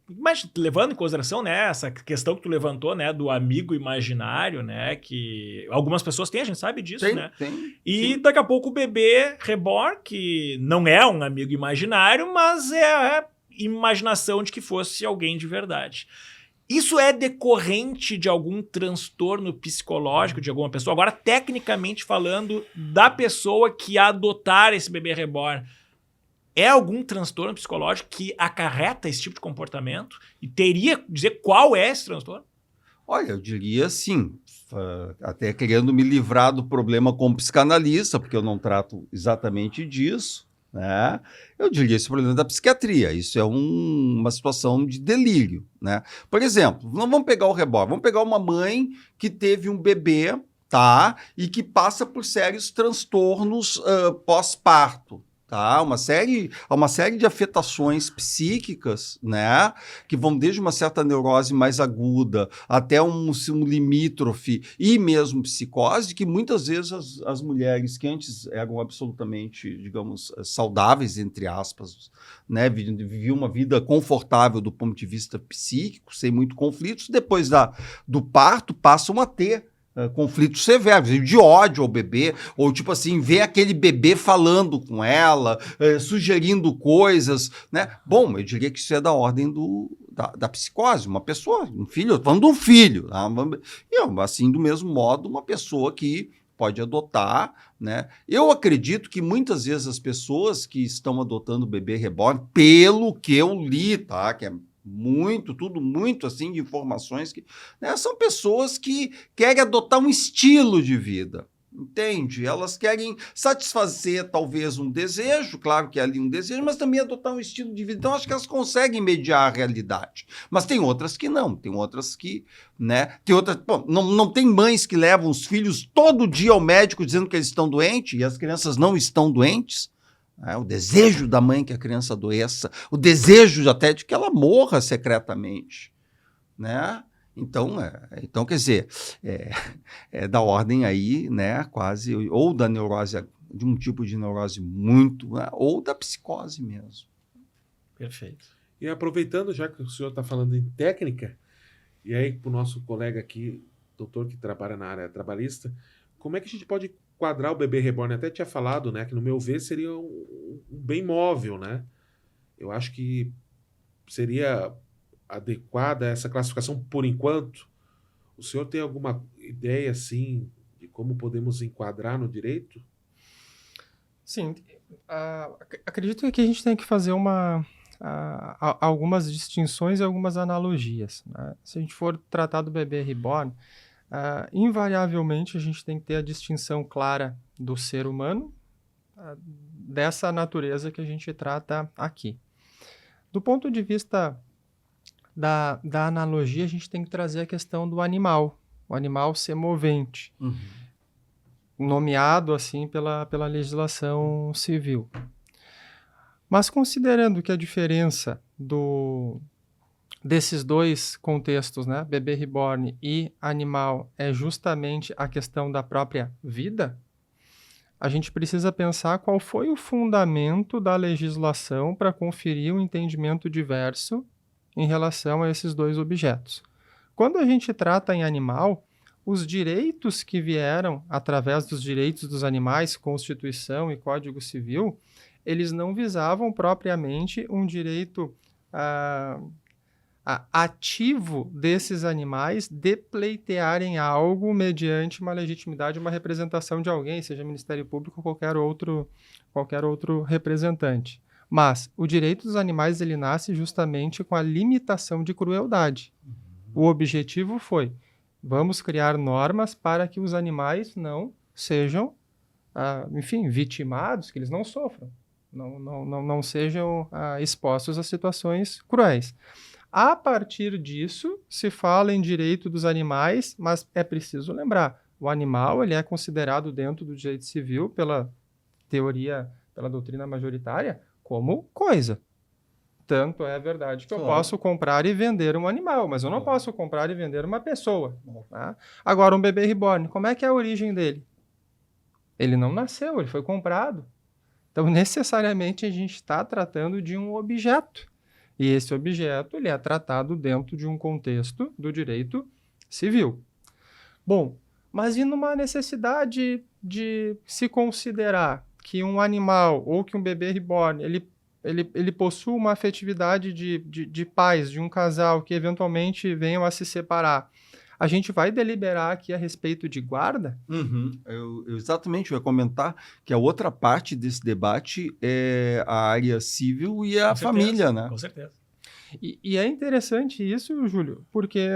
mas levando em consideração, né, essa questão que tu levantou, né, do amigo imaginário, né, que algumas pessoas têm, a gente sabe disso, né? E sim. Daqui a pouco o bebê reborn, que não é um amigo imaginário, mas é a imaginação de que fosse alguém de verdade. Isso é decorrente de algum transtorno psicológico de alguma pessoa? Agora, tecnicamente falando, da pessoa que adotar esse bebê reborn, é algum transtorno psicológico que acarreta esse tipo de comportamento? E teria que dizer qual é esse transtorno? Olha, eu diria sim. Até querendo me livrar do problema como psicanalista, porque eu não trato exatamente disso, né? Eu diria esse problema da psiquiatria. Isso é uma situação de delírio, né? Por exemplo, não vamos pegar o reborn, vamos pegar uma mãe que teve um bebê, tá? E que passa por sérios transtornos pós-parto. Tá? Uma série de afetações psíquicas, né? Que vão desde uma certa neurose mais aguda até um limítrofe e mesmo psicose, que muitas vezes as mulheres que antes eram absolutamente, digamos, saudáveis, entre aspas, né? Viviam uma vida confortável do ponto de vista psíquico, sem muito conflitos, depois do parto passam a ter conflitos severos, de ódio ao bebê, ou tipo assim, ver aquele bebê falando com ela, sugerindo coisas, né? Bom, eu diria que isso é da ordem da psicose, uma pessoa, um filho, eu tô falando de um filho, tá? E assim, do mesmo modo, uma pessoa que pode adotar, né? Eu acredito que muitas vezes as pessoas que estão adotando o bebê reborn, pelo que eu li, tá? Que é tudo muito assim de informações que, né, são pessoas que querem adotar um estilo de vida, entende? Elas querem satisfazer talvez um desejo, claro que é ali um desejo, mas também adotar um estilo de vida. Então acho que elas conseguem mediar a realidade. Mas tem outras que não, tem outras que, né? Tem outras, bom, não tem mães que levam os filhos todo dia ao médico dizendo que eles estão doentes e as crianças não estão doentes. O desejo da mãe que a criança adoeça, o desejo até de que ela morra secretamente, né? Então, quer dizer, é da ordem aí, né, quase, ou da neurose, de um tipo de neurose muito, né, ou da psicose mesmo. Perfeito. E aproveitando, já que o senhor está falando em técnica, e aí para o nosso colega aqui, doutor que trabalha na área trabalhista, como é que a gente pode quadrar o bebê reborn? Até tinha falado, né, que no meu ver seria um bem móvel, né? Eu acho que seria adequada essa classificação por enquanto. O senhor tem alguma ideia, assim, de como podemos enquadrar no direito? Sim, acredito que a gente tem que fazer algumas distinções e algumas analogias, né? Se a gente for tratar do bebê reborn, invariavelmente a gente tem que ter a distinção clara do ser humano, dessa natureza que a gente trata aqui. Do ponto de vista da analogia, a gente tem que trazer a questão do animal, o animal semovente, nomeado assim pela legislação civil. Mas considerando que a diferença desses dois contextos, né, bebê reborn e animal, é justamente a questão da própria vida, a gente precisa pensar qual foi o fundamento da legislação para conferir um entendimento diverso em relação a esses dois objetos. Quando a gente trata em animal, os direitos que vieram através dos direitos dos animais, Constituição e Código Civil, eles não visavam propriamente um direito ativo desses animais de pleitearem algo mediante uma legitimidade, uma representação de alguém, seja Ministério Público ou qualquer outro representante. Mas o direito dos animais ele nasce justamente com a limitação de crueldade. O objetivo foi, vamos criar normas para que os animais não sejam, vitimados, que eles não sofram, não sejam expostos a situações cruéis. A partir disso, se fala em direito dos animais, mas é preciso lembrar, o animal ele é considerado dentro do direito civil, pela teoria, pela doutrina majoritária, como coisa. Tanto é verdade que eu posso comprar e vender um animal, mas eu não posso comprar e vender uma pessoa. Tá? Agora, um bebê reborn, como é que é a origem dele? Ele não nasceu, ele foi comprado. Então, necessariamente, a gente está tratando de um objeto. E esse objeto ele é tratado dentro de um contexto do direito civil. Bom, mas e numa necessidade de se considerar que um animal ou que um bebê reborn ele possui uma afetividade de pais, de um casal que eventualmente venham a se separar, a gente vai deliberar aqui a respeito de guarda? Eu exatamente ia comentar que a outra parte desse debate é a área civil e a família, né? Com certeza. E é interessante isso, Júlio, porque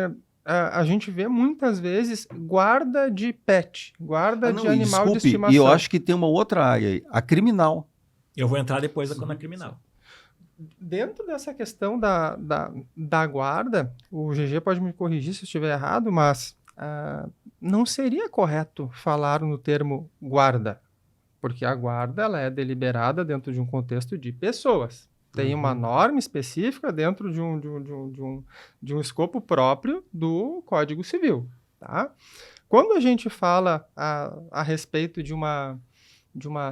a gente vê muitas vezes guarda de pet, guarda de animal de estimação. E eu acho que tem uma outra área aí, a criminal. Eu vou entrar depois na criminal. Dentro dessa questão da guarda, o GG pode me corrigir se eu estiver errado, mas não seria correto falar no termo guarda, porque a guarda ela é deliberada dentro de um contexto de pessoas. Tem uma norma específica dentro de um escopo próprio do Código Civil. Tá? Quando a gente fala a respeito de uma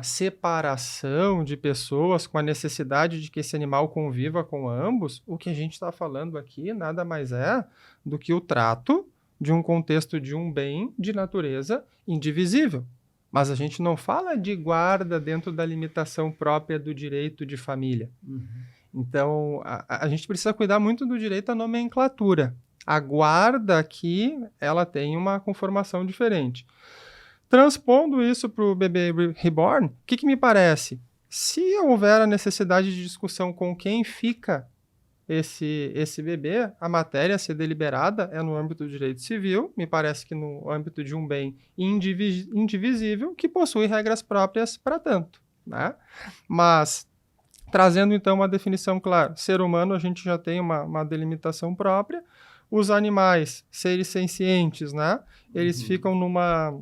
separação de pessoas com a necessidade de que esse animal conviva com ambos, o que a gente está falando aqui nada mais é do que o trato de um contexto de um bem de natureza indivisível. Mas a gente não fala de guarda dentro da limitação própria do direito de família. Então, a gente precisa cuidar muito do direito à nomenclatura. A guarda aqui, ela tem uma conformação diferente. Transpondo isso para o bebê reborn, o que me parece? Se houver a necessidade de discussão com quem fica esse bebê, a matéria a ser deliberada é no âmbito do direito civil, me parece que no âmbito de um bem indivisível, que possui regras próprias para tanto, né? Mas, trazendo então uma definição clara, ser humano a gente já tem uma delimitação própria, os animais, seres sencientes, né? Eles ficam a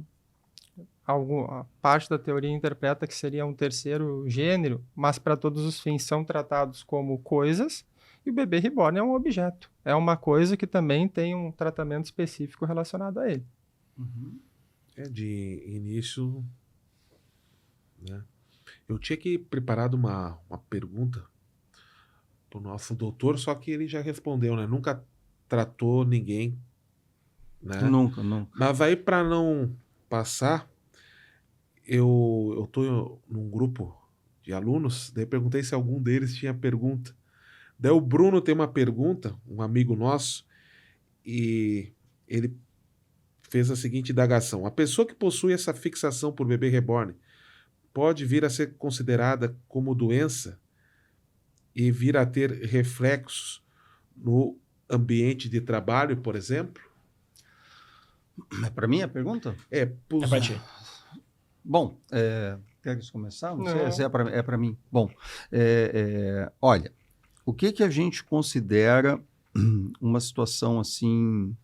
parte da teoria interpreta que seria um terceiro gênero, mas para todos os fins são tratados como coisas, e o bebê reborn é um objeto. É uma coisa que também tem um tratamento específico relacionado a ele. De início, né? Eu tinha que preparado uma pergunta para o nosso doutor, só que ele já respondeu, né? Nunca tratou ninguém, né? Nunca. Mas aí, para não passar, eu tô num grupo de alunos, daí perguntei se algum deles tinha pergunta. Daí o Bruno tem uma pergunta, um amigo nosso, e ele fez a seguinte indagação: a pessoa que possui essa fixação por bebê reborn pode vir a ser considerada como doença e vir a ter reflexos no ambiente de trabalho, por exemplo? É para mim a pergunta? É para ti. Bom, queres começar? Não sei Não. se é para mim. Bom, olha, o que a gente considera uma situação assim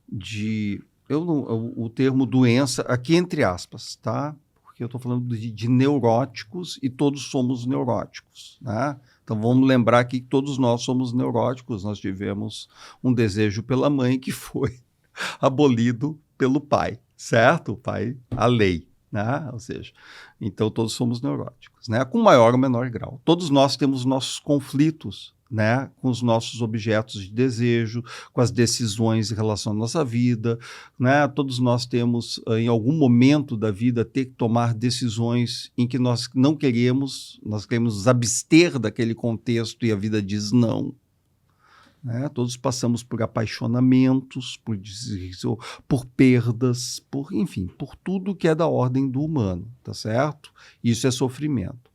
de... o termo doença, aqui entre aspas, tá? Porque eu estou falando de neuróticos e todos somos neuróticos, né? Então vamos lembrar aqui que todos nós somos neuróticos, nós tivemos um desejo pela mãe que foi abolido pelo pai, certo? O pai, a lei. Né? Ou seja, então todos somos neuróticos, né? Com maior ou menor grau. Todos nós temos nossos conflitos, né? Com os nossos objetos de desejo, com as decisões em relação à nossa vida, né? Todos nós temos, em algum momento da vida, ter que tomar decisões em que nós não queremos, nós queremos nos abster daquele contexto e a vida diz não. Né? Todos passamos por apaixonamentos, por perdas, enfim, por tudo que é da ordem do humano, tá certo? Isso é sofrimento.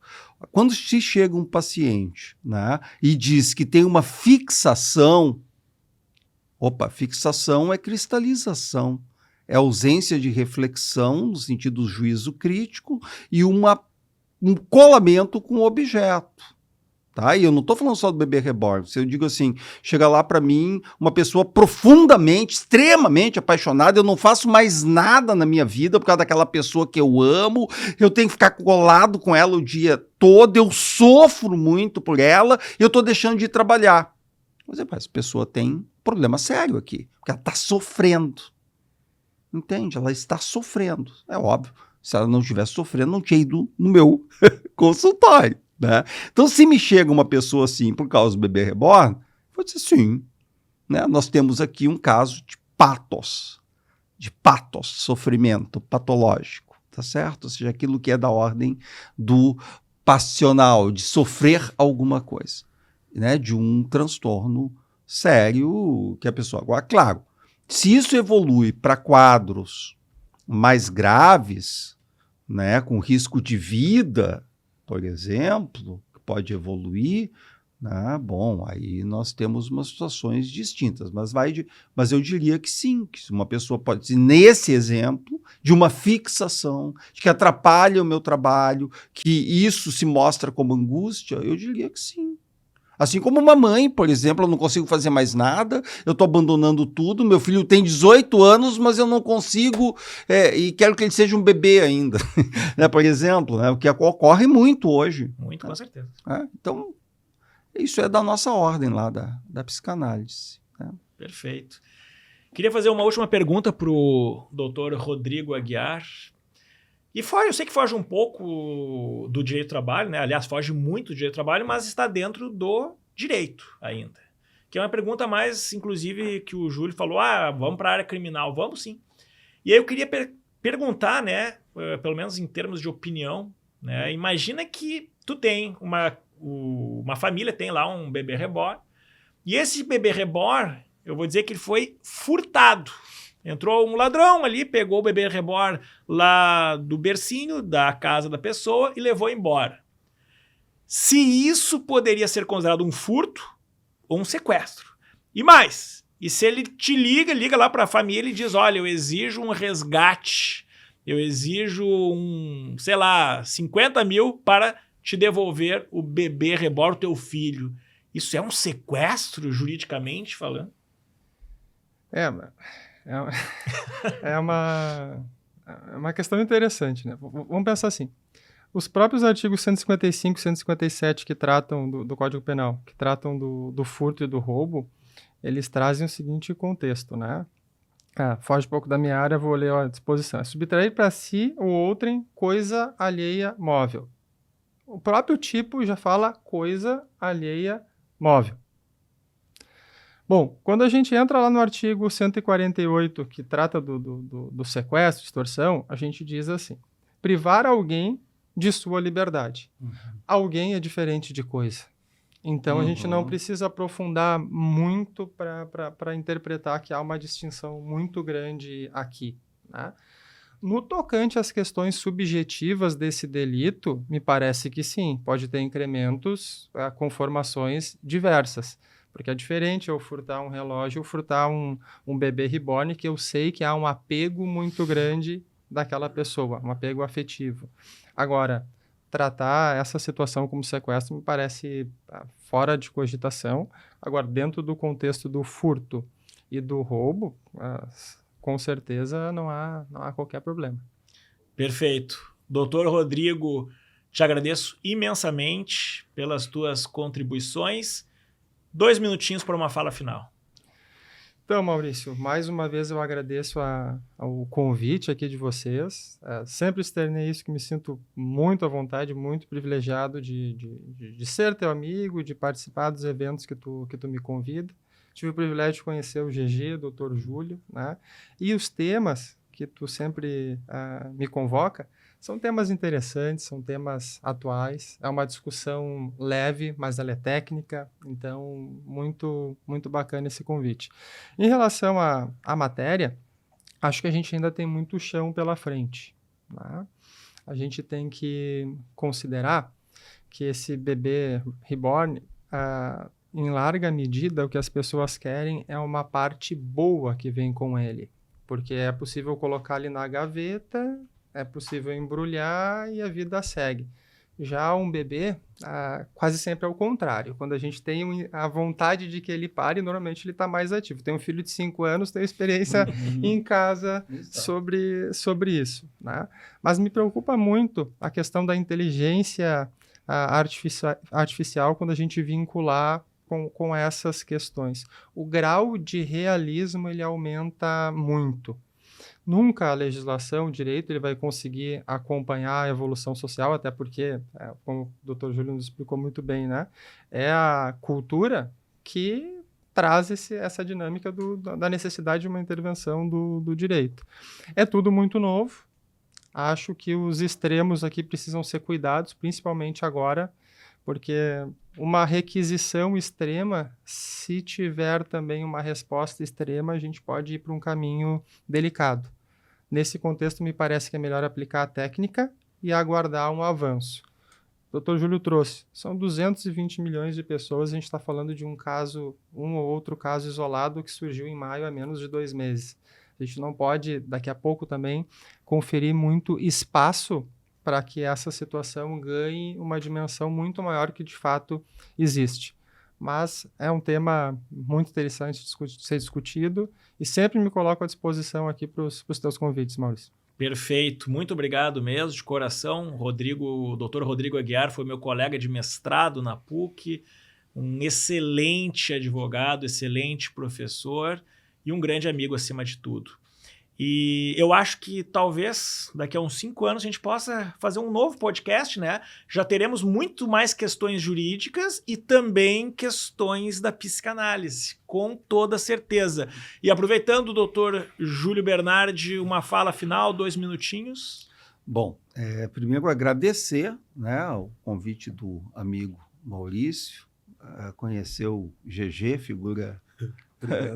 Quando se chega um paciente, né, e diz que tem uma fixação, fixação é cristalização, é ausência de reflexão, no sentido do juízo crítico, e um colamento com o objeto. Tá? E eu não estou falando só do bebê reborn. Se eu digo assim, chega lá para mim uma pessoa profundamente, extremamente apaixonada, eu não faço mais nada na minha vida por causa daquela pessoa que eu amo, eu tenho que ficar colado com ela o dia todo, eu sofro muito por ela e eu estou deixando de trabalhar. Mas essa pessoa tem um problema sério aqui, porque ela está sofrendo. Entende? Ela está sofrendo. É óbvio. Se ela não estivesse sofrendo, não tinha ido no meu consultório. Né? Então, se me chega uma pessoa assim por causa do bebê reborn, eu vou dizer sim. Né? Nós temos aqui um caso de patos, sofrimento patológico, tá certo? Ou seja, aquilo que é da ordem do passional, de sofrer alguma coisa, né? De um transtorno sério que a pessoa... Agora, claro, se isso evolui para quadros mais graves, né? Com risco de vida, por exemplo, que pode evoluir, né? Bom, aí nós temos umas situações distintas, mas eu diria que sim, que uma pessoa pode ser, nesse exemplo, de uma fixação, de que atrapalha o meu trabalho, que isso se mostra como angústia, eu diria que sim. Assim como uma mãe, por exemplo, eu não consigo fazer mais nada, eu estou abandonando tudo, meu filho tem 18 anos, mas eu não consigo, e quero que ele seja um bebê ainda, né, por exemplo, né, o que ocorre muito hoje. Muito, com certeza. Então, isso é da nossa ordem lá, da psicanálise. Né? Perfeito. Queria fazer uma última pergunta para o doutor Rodrigo Aguiar. E eu sei que foge um pouco do direito do trabalho, né? Aliás, foge muito do direito do trabalho, mas está dentro do direito ainda. Que é uma pergunta mais, inclusive, que o Júlio falou, vamos para a área criminal. Vamos sim. E aí eu queria perguntar, né, pelo menos em termos de opinião, né, imagina que tu tem uma família, tem lá um bebê reborn, e esse bebê reborn, eu vou dizer que ele foi furtado. Entrou um ladrão ali, pegou o bebê reborn lá do bercinho, da casa da pessoa, e levou embora. Se isso poderia ser considerado um furto ou um sequestro. E mais, e se ele te liga lá para a família e diz, olha, eu exijo um resgate, eu exijo 50 mil para te devolver o bebê reborn, o teu filho. Isso é um sequestro, juridicamente falando? É uma questão interessante, né? Vamos pensar assim. Os próprios artigos 155 e 157 que tratam do Código Penal, que tratam do furto e do roubo, eles trazem o seguinte contexto, né? Foge um pouco da minha área, vou ler a disposição. É subtrair para si ou outrem coisa alheia móvel. O próprio tipo já fala coisa alheia móvel. Bom, quando a gente entra lá no artigo 148, que trata do sequestro, extorsão, a gente diz assim, privar alguém de sua liberdade. Alguém é diferente de coisa. Então, a gente não precisa aprofundar muito para interpretar que há uma distinção muito grande aqui, né? No tocante às questões subjetivas desse delito, me parece que sim, pode ter incrementos, conformações diversas. Porque é diferente eu furtar um relógio ou furtar um bebê reborn, que eu sei que há um apego muito grande daquela pessoa, um apego afetivo. Agora, tratar essa situação como sequestro me parece fora de cogitação. Agora, dentro do contexto do furto e do roubo, com certeza não há qualquer problema. Perfeito. Doutor Rodrigo, te agradeço imensamente pelas tuas contribuições. 2 minutinhos para uma fala final. Então, Maurício, mais uma vez eu agradeço ao convite aqui de vocês. Sempre externei isso, que me sinto muito à vontade, muito privilegiado de ser teu amigo, de participar dos eventos que tu me convida. Tive o privilégio de conhecer o GG, o Dr. Júlio, né? E os temas que tu sempre me convoca são temas interessantes, são temas atuais. É uma discussão leve, mas ela é técnica, então muito, muito bacana esse convite. Em relação à matéria, acho que a gente ainda tem muito chão pela frente, né? A gente tem que considerar que esse bebê reborn, em larga medida, o que as pessoas querem é uma parte boa que vem com ele, porque é possível colocar ele na gaveta, é possível embrulhar e a vida segue. Já um bebê, quase sempre é o contrário. Quando a gente tem a vontade de que ele pare, normalmente ele está mais ativo. Tem um filho de 5 anos, tem experiência em casa sobre isso, né? Mas me preocupa muito a questão da inteligência artificial quando a gente vincular com essas questões. O grau de realismo ele aumenta muito. Nunca a legislação, o direito, ele vai conseguir acompanhar a evolução social, até porque, como o Dr. Júlio nos explicou muito bem, né? É a cultura que traz essa dinâmica da necessidade de uma intervenção do direito. É tudo muito novo. Acho que os extremos aqui precisam ser cuidados, principalmente agora, porque uma requisição extrema, se tiver também uma resposta extrema, a gente pode ir para um caminho delicado. Nesse contexto, me parece que é melhor aplicar a técnica e aguardar um avanço. O Dr. Júlio trouxe, são 220 milhões de pessoas, a gente está falando de um ou outro caso isolado que surgiu em maio há menos de 2 meses. A gente não pode, daqui a pouco também, conferir muito espaço para que essa situação ganhe uma dimensão muito maior que de fato existe. Mas é um tema muito interessante de ser discutido e sempre me coloco à disposição aqui para os teus convites, Maurício. Perfeito, muito obrigado mesmo, de coração. O Dr. Rodrigo Aguiar foi meu colega de mestrado na PUC, um excelente advogado, excelente professor e um grande amigo acima de tudo. E eu acho que talvez daqui a uns 5 anos a gente possa fazer um novo podcast, né? Já teremos muito mais questões jurídicas e também questões da psicanálise, com toda certeza. E aproveitando, doutor Júlio Bernardi, uma fala final, 2 minutinhos. Bom, primeiro agradecer, né, o convite do amigo Maurício, conhecer o GG, figura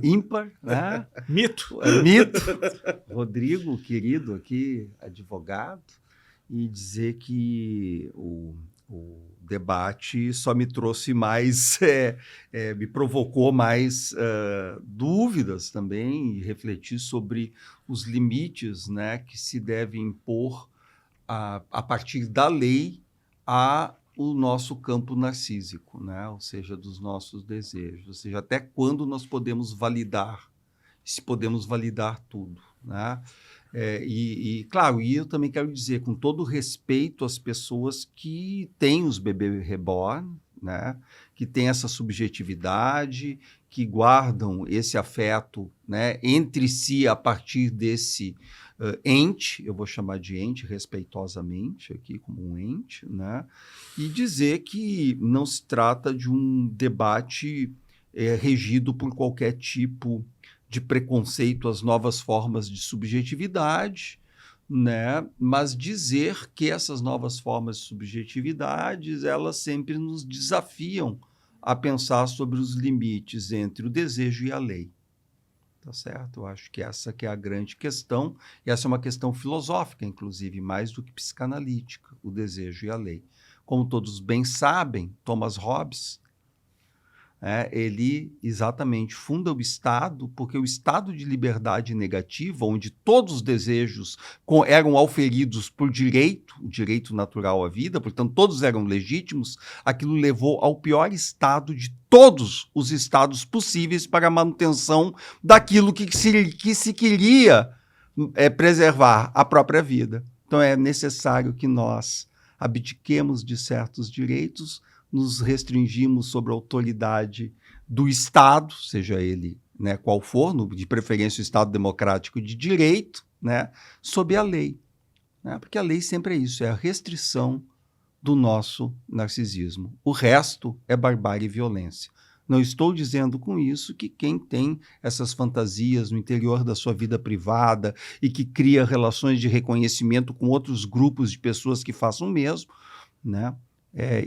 ímpar, né? Mito. Mito. Rodrigo, querido aqui, advogado, e dizer que o debate só me trouxe mais, me provocou mais dúvidas também, e refletir sobre os limites, né, que se devem impor a partir da lei o nosso campo narcísico, né? Ou seja, dos nossos desejos, ou seja, até quando nós podemos validar, se podemos validar tudo, né? Claro, e eu também quero dizer, com todo respeito às pessoas que têm os bebês reborn, né? Que têm essa subjetividade, que guardam esse afeto, né, entre si a partir desse ente, eu vou chamar de ente respeitosamente aqui como um ente, né, e dizer que não se trata de um debate regido por qualquer tipo de preconceito às novas formas de subjetividade, né, mas dizer que essas novas formas de subjetividades, elas sempre nos desafiam a pensar sobre os limites entre o desejo e a lei. Tá certo? Eu acho que essa que é a grande questão, e essa é uma questão filosófica, inclusive, mais do que psicanalítica, o desejo e a lei. Como todos bem sabem, Thomas Hobbes, ele exatamente funda o Estado, porque o estado de liberdade negativa, onde todos os desejos eram auferidos por direito, o direito natural à vida, portanto todos eram legítimos, aquilo levou ao pior estado de todos os estados possíveis para a manutenção daquilo que se queria preservar, a própria vida. Então é necessário que nós abdiquemos de certos direitos, nos restringimos sobre a autoridade do Estado, seja ele, né, qual for, de preferência o Estado democrático de direito, né, sob a lei. Né, porque a lei sempre é isso, é a restrição do nosso narcisismo. O resto é barbárie e violência. Não estou dizendo com isso que quem tem essas fantasias no interior da sua vida privada e que cria relações de reconhecimento com outros grupos de pessoas que façam o mesmo, né,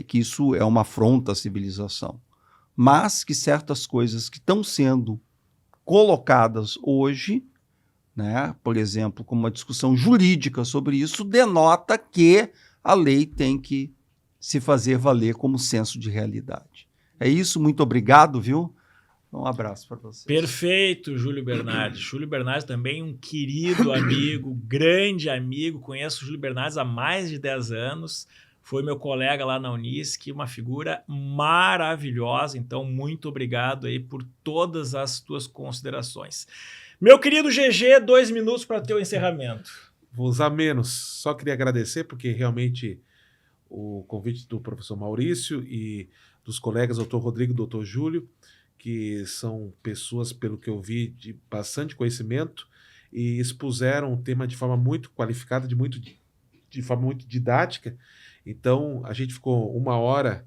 que isso é uma afronta à civilização. Mas que certas coisas que estão sendo colocadas hoje, né, por exemplo, como uma discussão jurídica sobre isso, denota que a lei tem que se fazer valer como senso de realidade. É isso, muito obrigado, viu? Um abraço para vocês. Perfeito, Júlio Bernardi. Júlio Bernardi também um querido amigo, grande amigo, conheço o Júlio Bernardi há mais de 10 anos, foi meu colega lá na Unisc, uma figura maravilhosa, então muito obrigado aí por todas as tuas considerações. Meu querido GG, 2 minutos para teu encerramento. Vou usar menos, só queria agradecer porque realmente o convite do professor Maurício e dos colegas doutor Rodrigo e doutor Júlio, que são pessoas, pelo que eu vi, de bastante conhecimento e expuseram o tema de forma muito qualificada, de forma muito didática. Então, a gente ficou 1h15,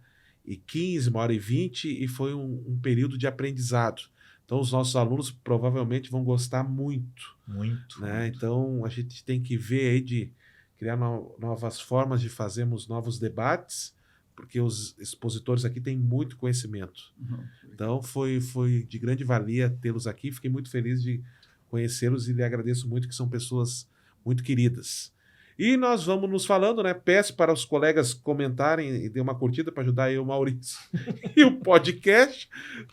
1h20 e foi um período de aprendizado. Então, os nossos alunos provavelmente vão gostar muito. Muito. Né? Muito. Então, a gente tem que ver aí de criar novas formas de fazermos novos debates, porque os expositores aqui têm muito conhecimento. Uhum. Então, foi de grande valia tê-los aqui. Fiquei muito feliz de conhecê-los e lhe agradeço muito, que são pessoas muito queridas. E nós vamos nos falando, né? Peço para os colegas comentarem e dê uma curtida para ajudar eu, o Maurício, e o podcast,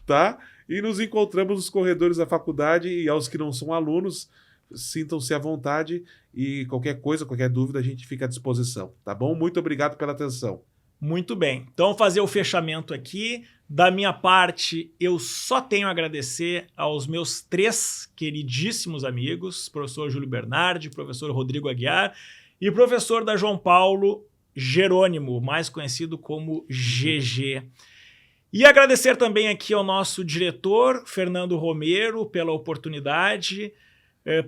tá? E nos encontramos nos corredores da faculdade, e aos que não são alunos, sintam-se à vontade e qualquer coisa, qualquer dúvida, a gente fica à disposição, tá bom? Muito obrigado pela atenção. Muito bem. Então, vou fazer o fechamento aqui. Da minha parte, eu só tenho a agradecer aos meus 3 queridíssimos amigos, professor Júlio Bernardi, professor Rodrigo Aguiar e professor da João Paulo, Jerônimo, mais conhecido como GG. E agradecer também aqui ao nosso diretor, Fernando Romero, pela oportunidade.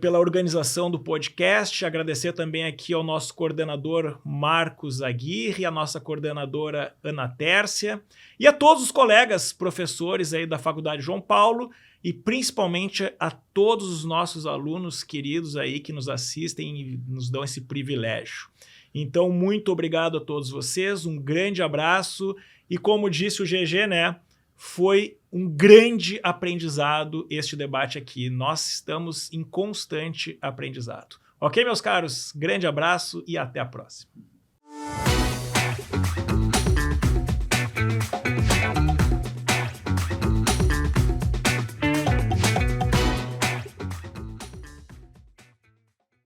pela organização do podcast, agradecer também aqui ao nosso coordenador Marcos Aguirre, a nossa coordenadora Ana Tércia, e a todos os colegas professores aí da Faculdade João Paulo, e principalmente a todos os nossos alunos queridos aí que nos assistem e nos dão esse privilégio. Então, muito obrigado a todos vocês, um grande abraço, e como disse o GG, né, foi um grande aprendizado este debate aqui. Nós estamos em constante aprendizado. Ok, meus caros? Grande abraço e até a próxima.